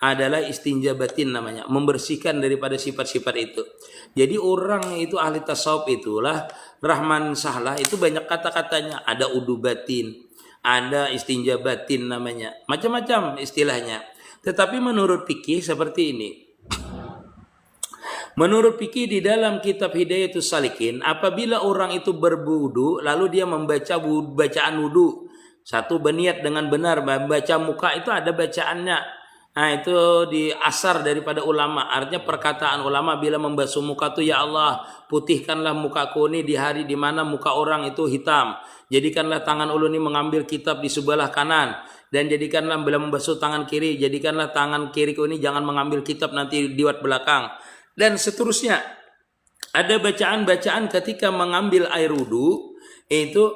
adalah istinja batin namanya. Membersihkan daripada sifat-sifat itu. Jadi orang itu ahli tasawuf itulah Rahman Sahlah itu banyak kata-katanya. Ada wudu batin, ada istinja batin namanya, macam-macam istilahnya. Tetapi menurut fikih seperti ini. Menurut fikih di dalam kitab Hidayatus Salikin, apabila orang itu berwudu lalu dia membaca bacaan wudu, satu berniat dengan benar, baca muka itu ada bacaannya. Nah itu diasar daripada ulama. Artinya perkataan ulama bila membasuh muka itu, ya Allah putihkanlah mukaku ini di hari di mana muka orang itu hitam. Jadikanlah tangan ulun ini mengambil kitab di sebelah kanan. Dan jadikanlah bila membasuh tangan kiri, jadikanlah tangan kiriku ini jangan mengambil kitab nanti diwat belakang. Dan seterusnya. Ada bacaan-bacaan ketika mengambil air wudu itu,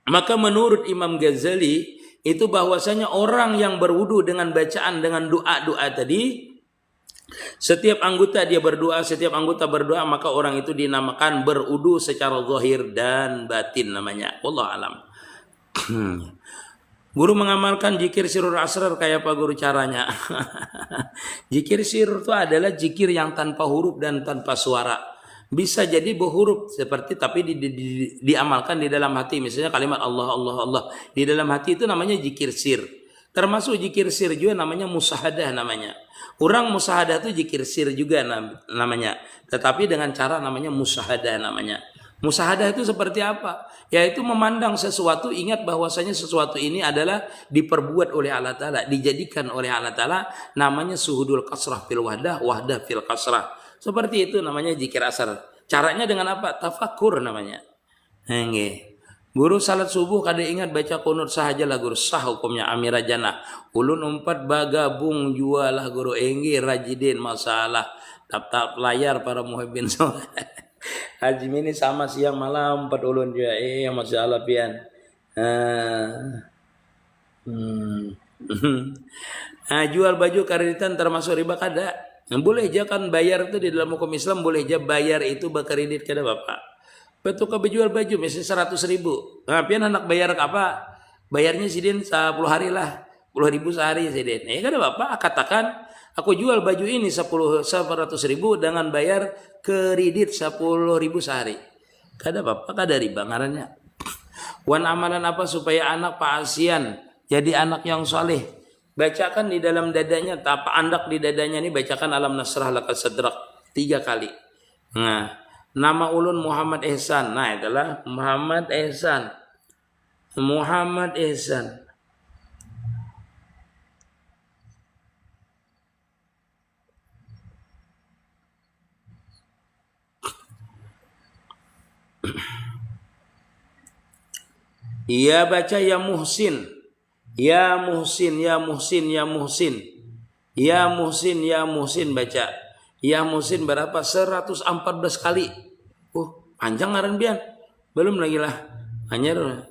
maka menurut Imam Ghazali itu bahwasanya orang yang berwudu dengan bacaan dengan doa-doa tadi, setiap anggota dia berdoa, setiap anggota berdoa, maka orang itu dinamakan berwudu secara zahir dan batin namanya. Wallahu alam. Guru mengamalkan zikir sirrul asrar kayak apa guru caranya? Zikir sirr itu adalah zikir yang tanpa huruf dan tanpa suara. Bisa jadi berhuruf seperti tapi diamalkan di dalam hati. Misalnya kalimat Allah Allah Allah di dalam hati itu namanya zikir sir. Termasuk zikir sir juga namanya musahadah namanya. Orang musahadah itu zikir sir juga namanya. Tetapi dengan cara namanya musahadah namanya. Musahadah itu seperti apa? Yaitu memandang sesuatu, ingat bahwasanya sesuatu ini adalah diperbuat oleh Allah Ta'ala, dijadikan oleh Allah Ta'ala, namanya suhudul kasrah fil wahdah, wahdah fil kasrah. Seperti itu namanya zikir asar. Caranya dengan apa? Tafakur namanya. Nggih. Guru salat subuh kada ingat baca kunut sahajalah guru, sah hukumnya amira jannah. Ulun umpat bagabung jualah guru, engge rajidin masalah. Tap-tap layar para muhibbin semua. Haji ini sama siang malam empat ulun juga. Masalah pian. Jual baju kreditan termasuk riba kada? Boleh aja kan bayar itu di dalam hukum Islam, boleh aja bayar itu berkredit kada bapak. Betul ke jual baju misalnya 100.000. Nah, pian anak bayar apa? Bayarnya sidin 10 hari lah. 10.000 sehari sidin. Kada bapak katakan aku jual baju ini 100.000 dengan bayar kredit 10.000 sehari. Kada bapak kada riba ngarannya. Wan amalan apa supaya anak Pak Asian jadi anak yang soleh? Bacakan di dalam dadanya, tapa andak di dadanya ini bacakan alam nasrah laka sadrak 3 kali. Nah, nama ulun Muhammad Ihsan. Nah, itulah Muhammad Ihsan. Muhammad Ihsan. Ia baca ya Muhsin. Ya Muhsin, ya Muhsin, ya Muhsin. Ya Muhsin, ya Muhsin baca. Ya Muhsin berapa? 114 kali. Panjang ngaran bian. Belum lagi lah. Anyar.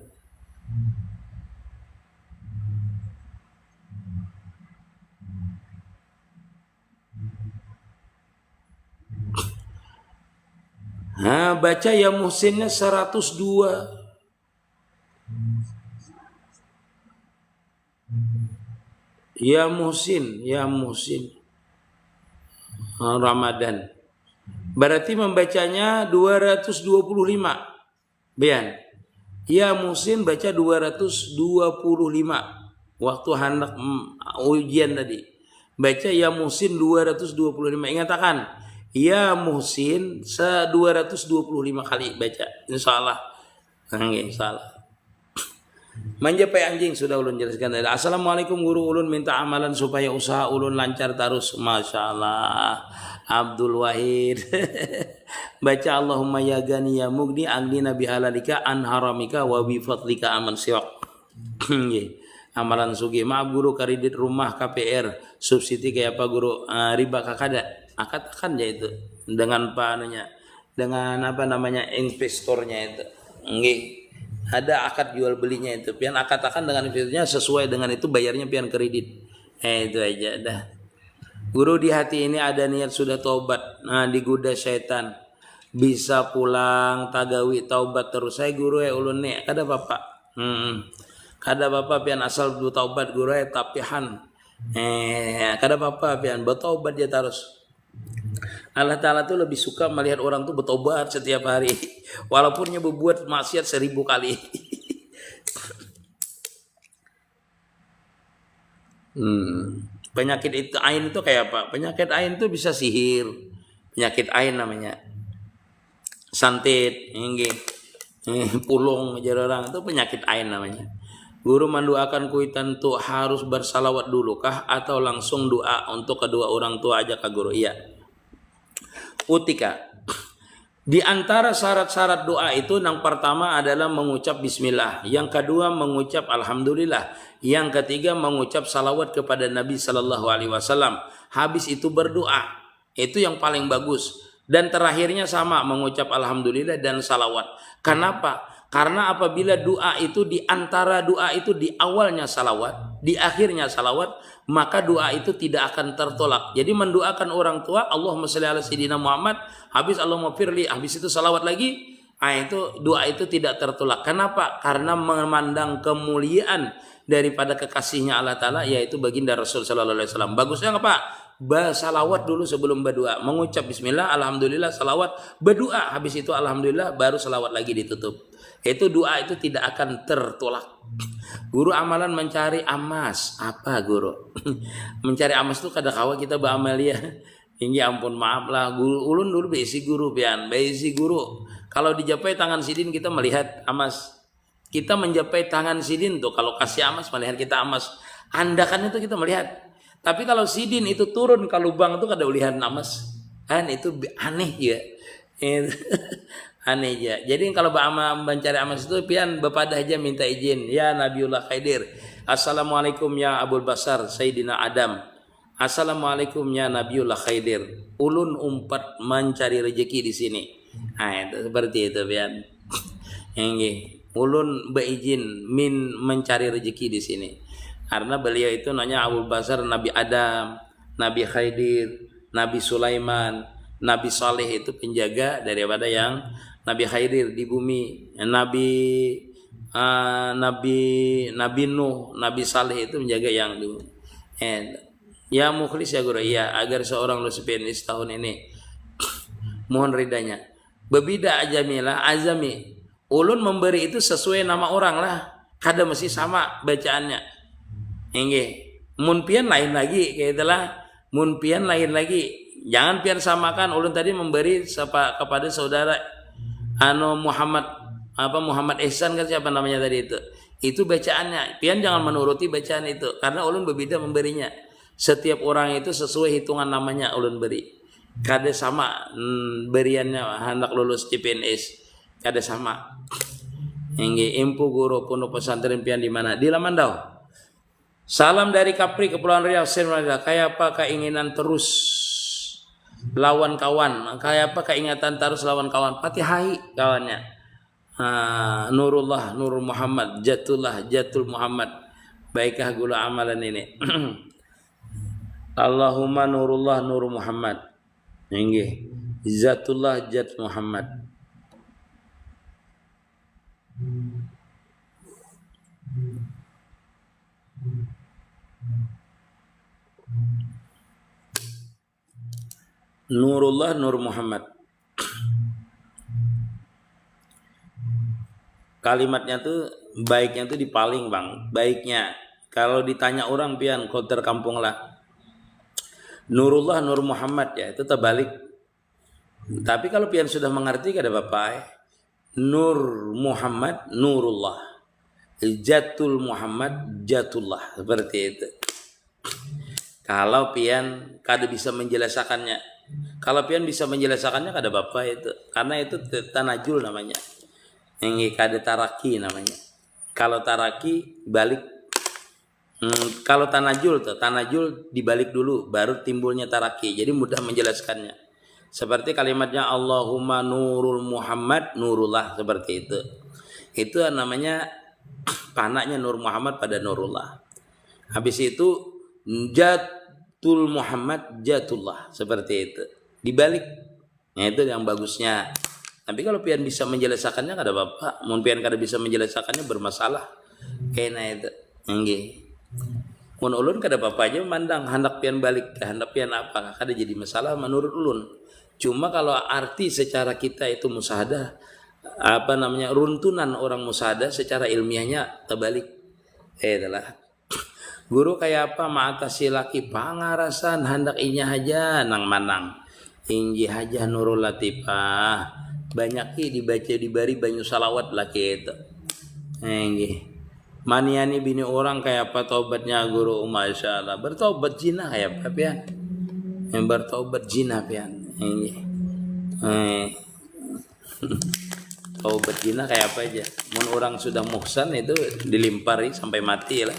Baca ya Muhsinnya 102. Ya Muhsin, ya Muhsin. Ramadan. Berarti membacanya 225. Bian. Ya Muhsin baca 225. Waktu hendak ujian tadi. Baca ya Muhsin 225. Ingatkan. Ya Muhsin 225 kali baca. Insyaallah. Insyaallah. Manjapai anjing sudah ulun jelaskan tadi. Assalamualaikum guru, ulun minta amalan supaya usaha ulun lancar terus. Masya Allah. Abdul Wahid. Baca Allahumma ya gani ya mugni aghnina bihalalika an haramika wa bi fadlika aman siwak. Amalan sugi. Maaf guru, kredit rumah KPR subsidi kayak apa guru? Riba kakada. Katakan ya itu dengan apa namanya? Dengan apa namanya investornya itu. Nggih. Ada akad jual belinya itu. Pian akad-akad dengan itu sesuai dengan itu bayarnya pian kredit. Itu aja dah. Guru di hati ini ada niat sudah taubat. Nah, digoda setan. Bisa pulang tagawi taubat terus. Saya guru ulun nih kada bapak. Kada bapak pian asal du taubat guru tapihan. Kada bapak pian bertaubat dia terus. Allah Ta'ala tuh lebih suka melihat orang tuh bertobat setiap hari. Walaupunnya berbuat maksiat 1000 kali. Penyakit itu ain itu kayak apa? Penyakit ain itu bisa sihir. Penyakit ain namanya. Santet, pulung ajar orang itu penyakit ain namanya. Guru mendoakan kuitan tuh harus bersalawat dulu kah atau langsung doa untuk kedua orang tua aja kah guru? Iya. Utika. Di antara syarat-syarat doa itu yang pertama adalah mengucap bismillah, yang kedua mengucap alhamdulillah, yang ketiga mengucap salawat kepada Nabi sallallahu alaihi wasallam. Habis itu berdoa. Itu yang paling bagus. Dan terakhirnya sama mengucap alhamdulillah dan salawat. Kenapa? Karena apabila doa itu di antara doa itu di awalnya salawat, di akhirnya salawat, maka doa itu tidak akan tertolak. Jadi mendoakan orang tua, Allahumma shalli ala sayyidina Muhammad, habis Allahumma firli, habis itu salawat lagi, itu doa itu tidak tertolak. Kenapa? Karena memandang kemuliaan daripada kekasihnya Allah Ta'ala, yaitu baginda Rasul sallallahu alaihi wasallam. Bagusnya apa? Salawat dulu sebelum berdoa, mengucap bismillah, alhamdulillah, salawat, berdoa, habis itu alhamdulillah, baru salawat lagi ditutup. Itu doa itu tidak akan tertolak. Guru amalan mencari emas. Apa guru? Mencari emas itu kada kawa kita beramalia. Hingga ampun maaf lah. Guru ulun dulu besi guru pian, besi guru. Kalau dijapai tangan sidin kita melihat emas. Kita menjapai tangan sidin tuh kalau kasih emas melihat kita emas. Andakan itu kita melihat. Tapi kalau sidin itu turun ke lubang itu kada lihat emas. Kan itu aneh ya. Aneh ya. Jadi kalau mencari emas itu pian bepadah aja minta izin. Ya Nabiullah Khidir. Assalamualaikum ya Abul Basar Sayyidina Adam. Assalamualaikum ya Nabiullah Khidir. Ulun umpat mencari rezeki di sini. Itu seperti itu pian. Ulun beizin mencari rezeki di sini. Karena beliau itu nanya Abul Basar Nabi Adam, Nabi Khidir, Nabi Sulaiman, Nabi Saleh itu penjaga daripada yang Nabi Khidir di bumi, Nabi Nuh, Nabi Saleh itu menjaga yang di bumi. Ya mukhlis ya guru, ya agar seorang lusipenis tahun ini mohon ridanya. Bebida ajamilah azami. Ulun memberi itu sesuai nama orang lah, kada mesti sama bacaannya. Mun pian lain lagi kayak itulah. Mun pian lain lagi. Jangan pian samakan. Ulun tadi memberi kepada saudara Muhammad Ihsan kan siapa namanya tadi itu. Itu bacaannya. Pian jangan menuruti bacaan itu karena ulun berbeda memberinya. Setiap orang itu sesuai hitungan namanya ulun beri. Kada sama beriannya hendak lulus CPNS. Kada sama. Impu guru pondok pesantren pian di mana? Di Lamandau. Salam dari Kapri Kepulauan Riau. Kayak apa keinginan terus lawan kawan? Kayak apa keingatan terus lawan kawan? Patihai kawannya. Nurullah, Nurul Muhammad, Jatullah, Jatul Muhammad. Baikkah gula amalan ini? Allahumma Nurullah, Nurul Muhammad. Nggih. Zatullah, Jat Muhammad. Nurullah Nur Muhammad. Kalimatnya tuh baiknya tuh dipaling bang. Baiknya kalau ditanya orang pian kau terkampung lah. Nurullah Nur Muhammad ya itu terbalik. Tapi kalau pian sudah mengerti kada apa-apa. Nur Muhammad Nurullah. Jatul Muhammad Jatullah seperti itu. Kalau pian kada bisa menjelaskannya. Kalau pian bisa menjelaskannya kada apa-apa itu. Karena itu tanajul namanya. Yang kada taraki namanya. Kalau taraki balik. Kalau tanajul tuh, tanajul dibalik dulu baru timbulnya taraki. Jadi mudah menjelaskannya. Seperti kalimatnya Allahumma Nurul Muhammad Nurullah seperti itu. Itu namanya panaknya Nur Muhammad pada Nurullah. Habis itu Jatul Muhammad Jatullah, seperti itu. Dibalik. Nah, itu yang bagusnya. Tapi kalau pian bisa menjelaskannya kada apa-apa. Mun pian kada bisa menjelaskannya bermasalah. Kena itu. Nggih. Mun ulun kada apa-apa aja mandang hendak pian balik, hendak pian apa, kada jadi masalah menurut ulun. Cuma kalau arti secara kita itu musyahadah, runtunan orang musyahadah secara ilmiahnya terbalik. Itulah. Guru kayak apa ma'atasi laki pangarasan hendak inya aja nang manang. Ingji haja Nurul Latifah. Banyak dibaca dibari banyu salawat laki itu. Ingji. Maniani bini orang kayak apa taubatnya guru Masya Allah. Bertaubat zina kayak apa pian? Yang bertaubat zina pian. Ingji. Taubat zina kayak apa aja. Mun orang sudah muhsan itu dilimpari sampai mati lah.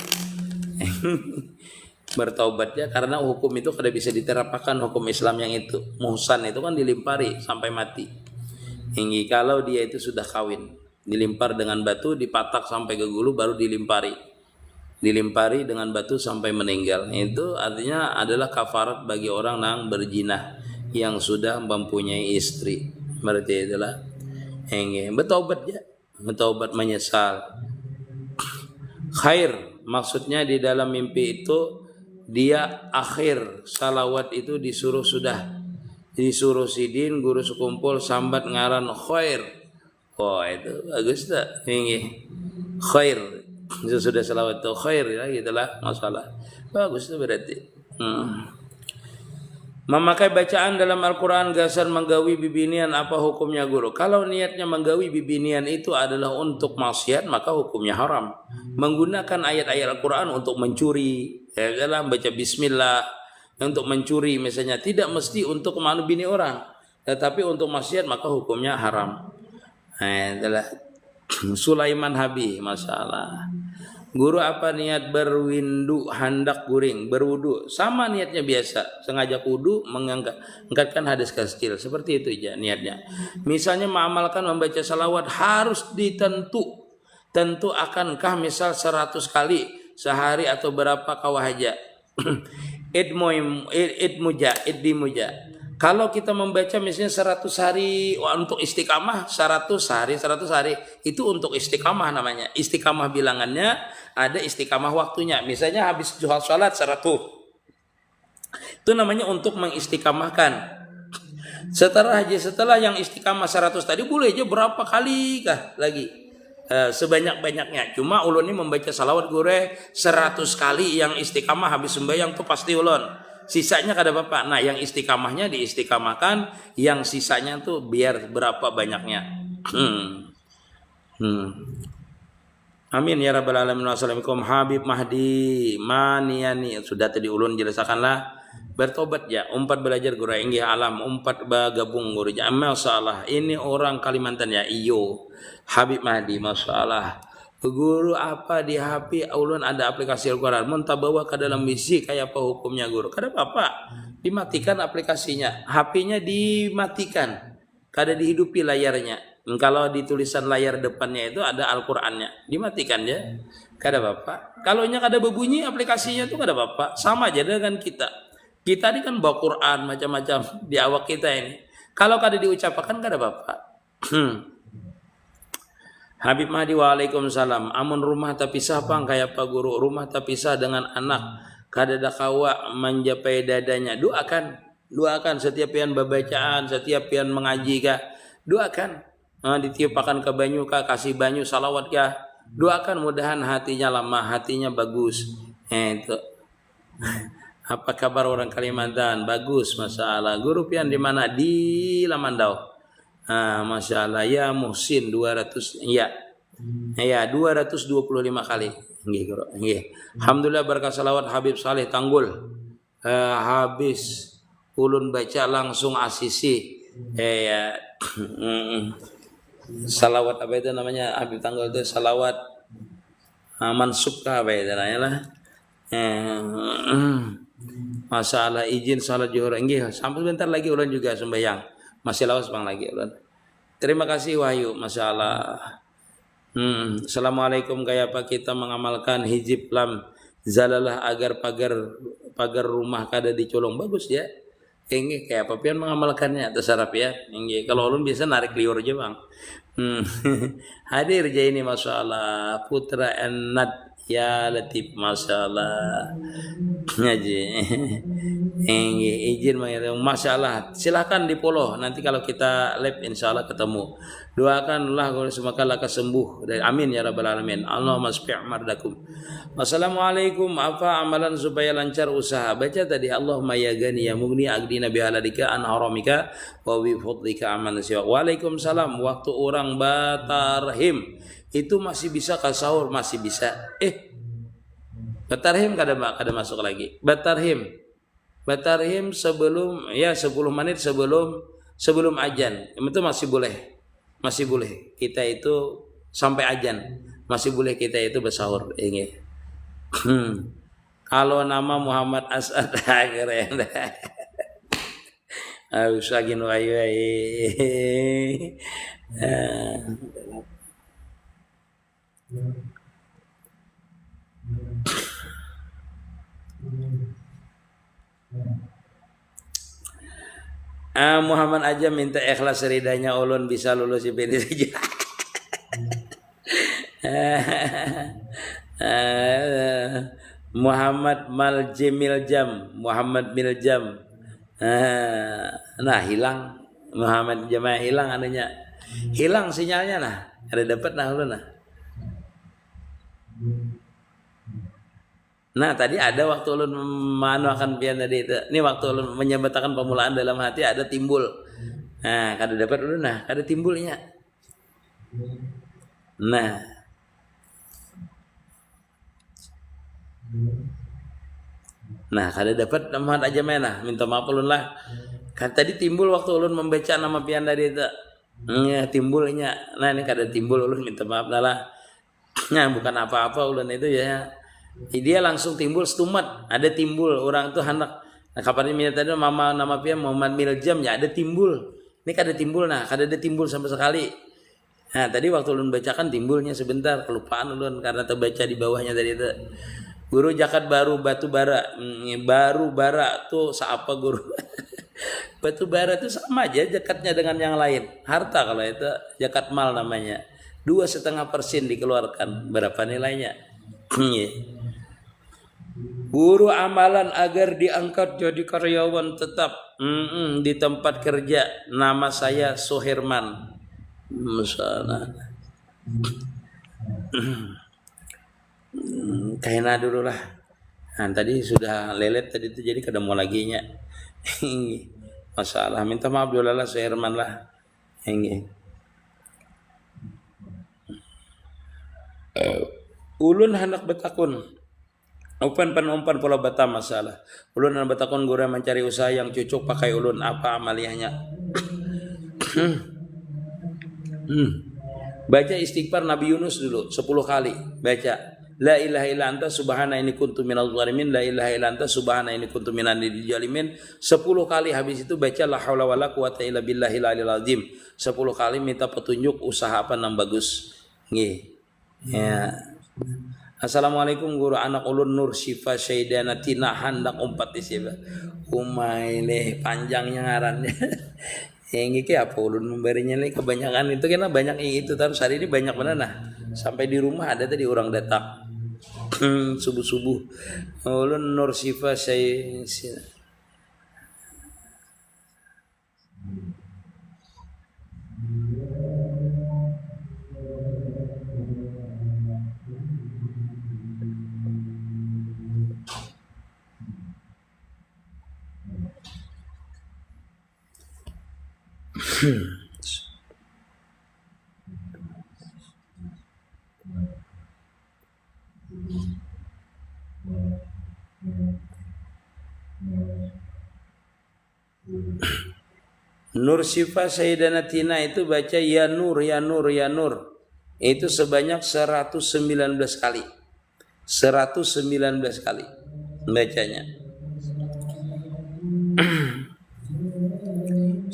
Bertaubatnya karena hukum itu kada bisa diterapkan, hukum Islam yang itu muhsan itu kan dilimpari sampai mati. Hingga kalau dia itu sudah kawin, dilimpar dengan batu, dipatak sampai ke gulu, baru dilimpari dengan batu sampai meninggal. Itu artinya adalah kafarat bagi orang yang berzina yang sudah mempunyai istri. Berarti itulah bertaubat ya, bertaubat menyesal. Khair maksudnya di dalam mimpi itu dia akhir salawat itu disuruh sidin guru sekumpul sambat ngaran khair. Oh itu bagus tak? Ini khair itu sudah salawat itu khair ya gitulah masalah. Bagus itu berarti. Memakai bacaan dalam Al-Quran gasan menggawi bibinian apa hukumnya guru? Kalau niatnya menggawi bibinian itu adalah untuk maksiat maka hukumnya haram. Menggunakan ayat-ayat Al-Quran untuk mencuri, ya dalam baca bismillah untuk mencuri misalnya tidak mesti untuk manu bini orang, tetapi untuk maksiat maka hukumnya haram. Adalah Sulaiman Habib, masalah. Guru apa niat berwindu hendak guring berwudu sama niatnya biasa sengaja wudu mengangkatkan hadis kecil seperti itu aja niatnya. Misalnya mengamalkan membaca salawat harus tentu akankah misal 100 kali sehari atau berapa kawahaja id muja. Kalau kita membaca misalnya 100 hari untuk istiqamah 100 hari itu untuk istiqamah namanya. Istiqamah bilangannya ada istiqamah waktunya. Misalnya habis sholat 100. Itu namanya untuk mengistiqamahkan. Setelah yang istiqamah 100 tadi boleh aja berapa kali kah lagi? Sebanyak-banyaknya. Cuma ulun ini membaca salawat gure 100 kali yang istiqamah habis sembahyang tuh pasti ulun. Sisanya kada apa-apa. Nah, yang istiqamahnya diistiqamahkan, yang sisanya tuh biar berapa banyaknya. Amin ya rabbal alamin. Wassalamualaikum Habib Mahdi Maniani. Sudah tadi ulun jelaskanlah bertobat ya. Umpat belajar guru inggih alam, umpat bagabung guru. Masalah ini orang Kalimantan ya. Iyo Habib Mahdi masalah. Guru apa di HP ulun ada aplikasi Al-Quran mun bawa ke dalam misi kayak apa hukumnya guru? Kada apa-apa. Dimatikan aplikasinya, HP-nya dimatikan. Kada dihidupi layarnya. Kalau di tulisan layar depannya itu ada Al-Qur'annya, dimatikan ya. Kada apa-apa. Kalau nya kada berbunyi aplikasinya itu kada apa-apa. Sama aja dengan kita. Kita ini kan bawa Quran macam-macam di awak kita ini. Kalau kada diucapkan kada apa-apa. Habib Mahdi waalaikumsalam. Amun rumah terpisah pang kayak Pak Guru, rumah terpisah dengan anak kada kawa menjapai dadanya. Doakan setiap pian babacaan, setiap pian mengaji kah. Doakan. Ditiupakan ke banyu kah, kasih banyu salawat kah. Doakan mudahan hatinya lama, hatinya bagus. Itu. Apa kabar orang Kalimantan? Bagus, masalah. Guru pian di mana? Di Lamandau. Masya Allah ya Muhsin 200 ya 225 kali. Alhamdulillah berkah salawat Habib Saleh Tanggul. Habis ulun baca langsung asisi salawat apa itu namanya Habib Tanggul itu salawat mansub apa itu namanya Masya Allah izin salat zuhur sampai sebentar lagi ulun juga sembahyang. Masih lawas bang lagi ulun. Terima kasih Wahyu, Masya Allah. Assalamualaikum, kayak apa kita mengamalkan hijib lam zalalah agar pagar rumah kada dicolong bagus ya. Ini kayak apa pian mengamalkannya terserap ya. Ini kalau ulun biasa narik liur aja bang. Hadir aja ini masalah putra Enat ya Latif masalah ngaji. Ini izin mengirim masalah. Silahkan di follow nanti kalau kita live insya Allah ketemu. Doakanlah semoga lekas sembuh dari amin ya rabbal alamin. Allahumma sfi' mardakum. Wassalamualaikum, apa amalan supaya lancar usaha? Baca tadi Allahumma ya gani ya mugni agdina bihalalika an haramika wa bi fadlika aman siwa. Waalaikumsalam. Waktu orang batarhim itu masih bisa ke sahur, masih bisa. Batarhim kada masuk lagi. Batarhim sebelum ya 10 menit sebelum ajan. Itu masih boleh. Masih boleh kita itu sampai ajan masih boleh kita itu bersahur ini. Kalau nama Muhammad As'ad keren. Usah gini ayo. Muhammad aja minta ikhlas ridanya ulun bisa lulus IPD saja. Muhammad Miljam. Nah hilang Muhammad Jamaah hilang anunya. Hilang sinyalnya nah. Ada dapat nah ulun nah. Nah tadi ada waktu ulun akan pian tadi itu. Ini waktu ulun menyebatakan pemulaan dalam hati ada timbul. Nah kada dapat ulun nah, kada timbulnya. Nah. Nah kada dapat nama aja mana. Minta maaf ulun lah. Kan tadi timbul waktu ulun membaca nama pian tadi itu. Ya timbulnya. Nah ini kada timbul ulun minta maaf lah. Nah bukan apa-apa ulun itu ya. Dia langsung timbul stumat, ada timbul orang itu hendak. Nah, kapan ini tadi nama pia Muhammad Miljam ya ada timbul. Ini kada timbul nah, kada ada timbul sama sekali. Nah, tadi waktu ulun bacakan timbulnya sebentar, kelupaan ulun karena terbaca di bawahnya tadi itu. Guru Jakat Baru Batu Bara. Baru bara tuh siapa guru? Batu bara itu sama aja zakatnya dengan yang lain. Harta kalau itu zakat mal namanya. 2,5% dikeluarkan. Berapa nilainya? Guru amalan agar diangkat jadi karyawan tetap di tempat kerja. Nama saya Suherman. Misalnya. Kayaknya dulu lah. Nah, tadi sudah lelet tadi itu jadi kada mau lagi nya. Masalah minta maaf dulu lah Suherman lah. Ini. Ulun hendak betakun. Umpan pola bata masalah. Ulun hendak betakun guru mencari usaha yang cocok pakai ulun apa amaliyahnya. Baca istighfar Nabi Yunus dulu 10 kali. Baca La ilaha illa anta subhana inni kuntu minadh dhalimin. La ilaha illa anta subhana inni kuntu minadh dhalimin. 10 kali habis itu baca la haula wala quwata illa billahil aliyil azim. 10 kali minta petunjuk usaha apa yang bagus. Nggih. Ya. Assalamualaikum guru anak ulun Nur Syifa Syaidana Tina hendak umpat di sini. Umaile panjangnya ngarannya. Yang ini apa ulun memberinya nih kebanyakan itu karena banyak yang itu terus hari ini banyak mana nah. Sampai di rumah ada tadi orang datang. Subuh-subuh. Ulun Nur Syifa Syaidana. Nur Syifa Sayyidana Tina itu baca ya Nur ya Nur ya Nur. Itu sebanyak 119 kali. 119 kali bacanya.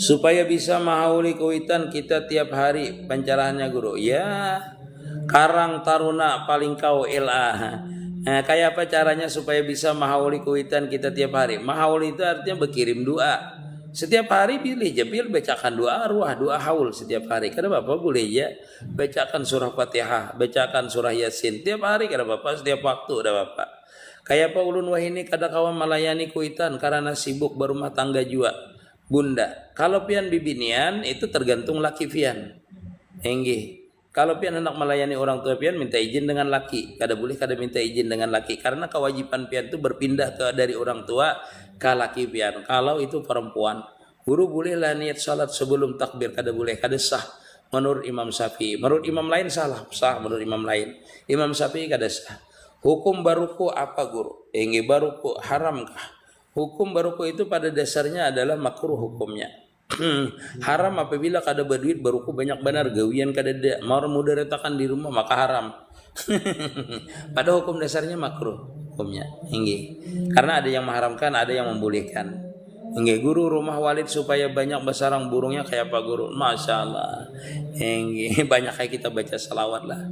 Supaya bisa mahauli kuitan kita tiap hari pencerahannya guru. Ya, Karang Taruna paling kau LA. Kayak apa caranya supaya bisa mahauli kuitan kita tiap hari? Mahauli itu artinya berkirim doa. Setiap hari pilih bacakan doa arwah, doa haul setiap hari. Karena Bapak boleh ya bacakan surah Fatihah, bacakan surah Yasin tiap hari karena Bapak setiap waktu ada Bapak. Kayak apa ulun wah ini kada kawan melayani kuitan karena sibuk berumah tangga jua. Bunda, kalau pian bibinian itu tergantung laki pian. Enggih. Kalau pian hendak melayani orang tua pian minta izin dengan laki, kada boleh kada minta izin dengan laki karena kewajiban pian itu berpindah dari orang tua ke laki pian. Kalau itu perempuan, guru bolehlah niat salat sebelum takbir, kada boleh, kada sah menurut Imam Syafi'i. Menurut imam lain sah menurut imam lain. Imam Syafi'i kada sah. Hukum baruku apa guru? Enggih baruku haramkah? Hukum baruku itu pada dasarnya adalah makruh hukumnya. Haram apabila kada berduit baruku banyak benar gawian kada ada mau mudaratakan di rumah maka haram. Pada hukum dasarnya makruh hukumnya. Enggih. Karena ada yang mengharamkan, ada yang membolehkan. Enggih, guru rumah walid supaya banyak besarang burungnya kayak apa guru? Masya Allah. Enggih, banyak kayak kita baca salawat lah.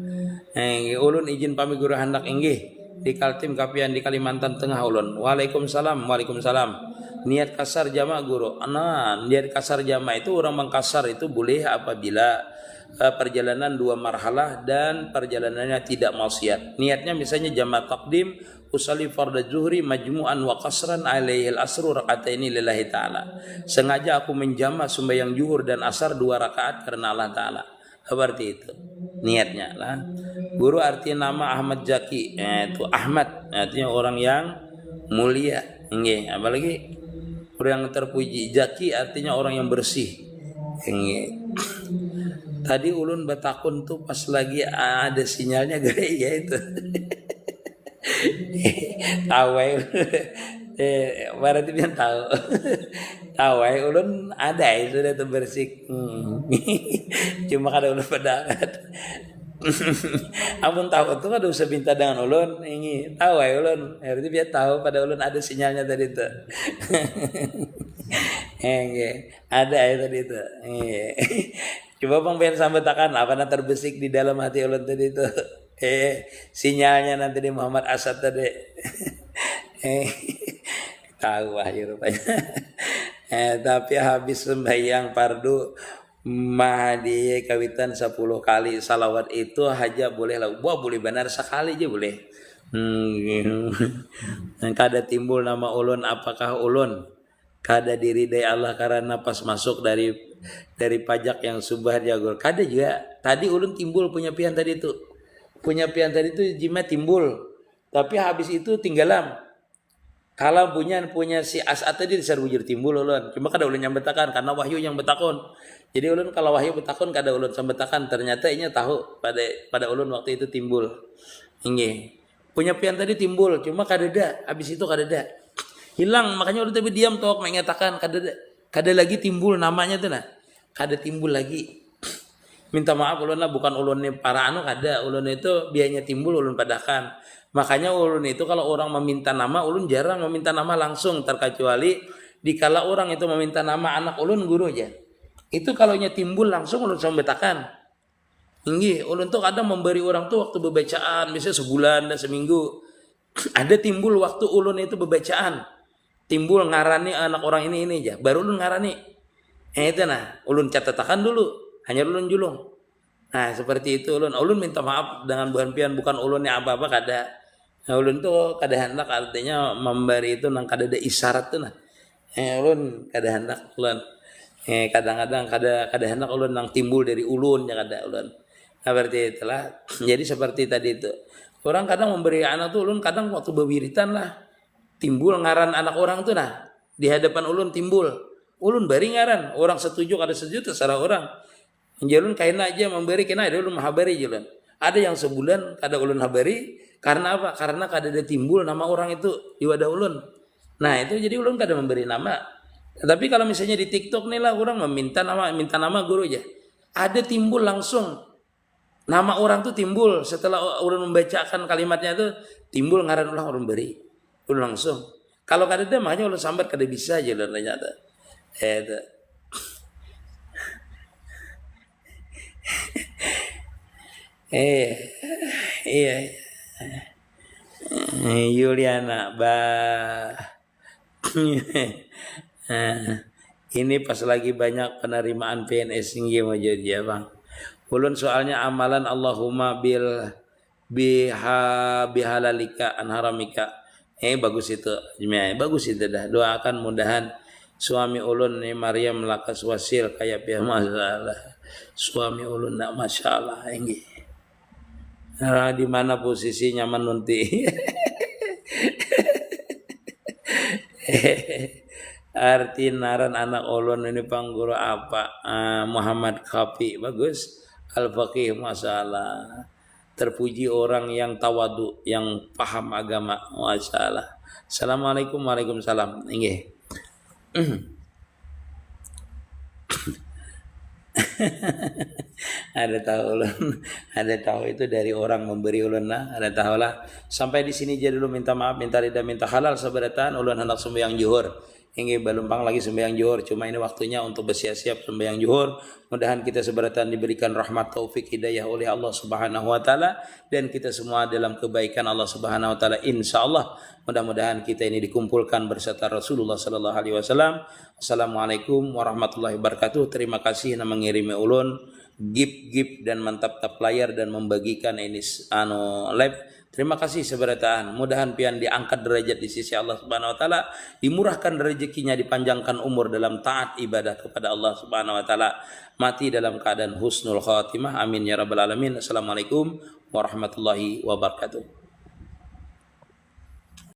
Enggih, ulun izin pamit guru hendak enggih di Kaltim Kapian di Kalimantan Tengah ulun. Waalaikumsalam. Niat kasar jama guru. Nah, niat kasar jama itu orang mengkasar itu boleh apabila perjalanan 2 marhalah dan perjalanannya tidak maksiat. Niatnya misalnya jama takdim usalli fardhu zuhri majmu'an wa qasran alaihil asru raka'ataini lillahi ta'ala. Sengaja aku menjama sembahyang zuhur dan asar 2 rakaat karena Allah Ta'ala. Seperti itu niatnya lah. Guru artinya nama Ahmad Zaki, itu Ahmad artinya orang yang mulia. Nggih, apalagi orang yang terpuji. Zaki artinya orang yang bersih. Nggih. Tadi ulun batakun tuh pas lagi ada sinyalnya gede ya itu. Tahu berarti dia tahu. Tahu ulun ada itu sudah terbersih. Cuma kada ulun pedangat. Amun tahu tuh kada usah minta dengan ulun ini tahu ulun. Berarti dia tahu pada ulun ada sinyalnya tadi itu. Ada tadi itu. Coba bang biar sambetakan apa yang terbesik di dalam hati ulun tadi itu. Sinyalnya nanti di Muhammad Asad tadi. Tahu ya rupanya. Tapi habis sembahyang fardu mahdi kawitan 10 kali salawat itu haja boleh lah. Wah boleh benar sekali aja boleh. Kada timbul nama ulun apakah ulun kada diridai Allah karena pas masuk dari pajak yang subah jagur. Kada juga. Tadi ulun timbul punya pian tadi itu. Punya pian tadi itu jima timbul. Tapi habis itu tinggalam. Kalau punya si As'ad tadi disar bujur timbul ulun. Cuma kada ulun yang betakan karena wahyu yang betakon. Jadi ulun kalau wahyu betakon kada ulun sambetakan. Ternyata inya tahu pada ulun waktu itu timbul. Inge. Punya pian tadi timbul, cuma kada ada. Habis itu kada ada. Hilang, makanya ulun tapi diam tok mengatakan kada lagi timbul namanya tuh nah. Kada timbul lagi. Minta maaf ulun lah bukan ulun nih para anu kada. Ulun itu biayanya timbul ulun padakan. Makanya ulun itu kalau orang meminta nama ulun jarang meminta nama langsung terkecuali dikala orang itu meminta nama anak ulun guru aja. Itu kalau nya timbul langsung ulun sambetakan. Inggih, ulun tuh kadang memberi orang tuh waktu bebacaan misalnya sebulan dan seminggu. Ada timbul waktu ulun itu bebacaan. Timbul ngarani anak orang ini aja. Baru ulun ngarani. Itu nah, ulun catatakan dulu. Hanya ulun julung. Nah, seperti itu ulun. Ulun minta maaf dengan bukan pian bukan ulunnya apa-apa kada. Nah, ulun tuh kada hendak artinya memberi itu nang kada ada isyarat tuh nah. Ulun kada hendak ulun. Kadang-kadang kada hendak ulun nang timbul dari ulun ya kada ulun. Nah, berarti itulah. Jadi seperti tadi itu. Orang kadang memberi anak tuh ulun kadang waktu bewiritan lah. Timbul ngaran anak orang tuh nah. Di hadapan ulun timbul. Ulun bari ngaran. Orang setuju kada setuju terserah orang. Ulun kaina aja memberi kena ada ulun mahabari ulun. Ada yang sebulan kada ulun habari karena apa? Karena kada ada timbul nama orang itu di wadah ulun. Nah, itu jadi ulun kada memberi nama. Tapi kalau misalnya di TikTok nih lah orang minta nama guru aja. Ada timbul langsung. Nama orang tuh timbul setelah ulun membacakan kalimatnya itu timbul ngaran ulang ulun beri. Ulun langsung. Kalau kada ada makanya ulun sambat kada bisa aja ulun ternyata. Itu. Eh, iya. Yuliana, ini pas lagi banyak penerimaan PNS tinggi mau jadi ya bang. Ulun soalnya amalan Allahumma bihalalika anharamika. Bagus itu, bagus itu dah. Doakan mudahan suami ulun nih Maryam lakas wasil kayak pihak masalah. Suami ulun nak masalah ini. Nah, di mana posisi nyaman nanti? Arti naran anak ulun ini pangguru apa? Muhammad Kafi bagus. Al-Faqih masalah. Terpuji orang yang tawadu, yang paham agama. Masalah. Assalamualaikum waalaikumsalam. Inggih. Ada tahu ulun, ada tahu itu dari orang memberi ulun lah, ada tahu lah. Sampai di sini jadi dulu minta maaf, minta ridha, minta halal seberatan ulun hendak sembahyang zuhur. Ini belumpang lagi sembahyang zuhur, cuma ini waktunya untuk bersiap-siap sembahyang zuhur. Mudahan kita seberatan diberikan rahmat taufik hidayah oleh Allah Subhanahu wa taala dan kita semua dalam kebaikan Allah Subhanahu wa taala insyaallah. Mudah-mudahan kita ini dikumpulkan beserta Rasulullah sallallahu alaihi wasallam. Assalamualaikum warahmatullahi wabarakatuh. Terima kasih yang mengirimi ulun gip dan mantap layar dan membagikan ini live. Terima kasih seberataan. Mudahan pian diangkat derajat di sisi Allah Subhanahu wa taala, dimurahkan rezekinya, dipanjangkan umur dalam taat ibadah kepada Allah Subhanahu wa taala. Mati dalam keadaan husnul khatimah. Amin ya rabbal alamin. Assalamualaikum warahmatullahi wabarakatuh.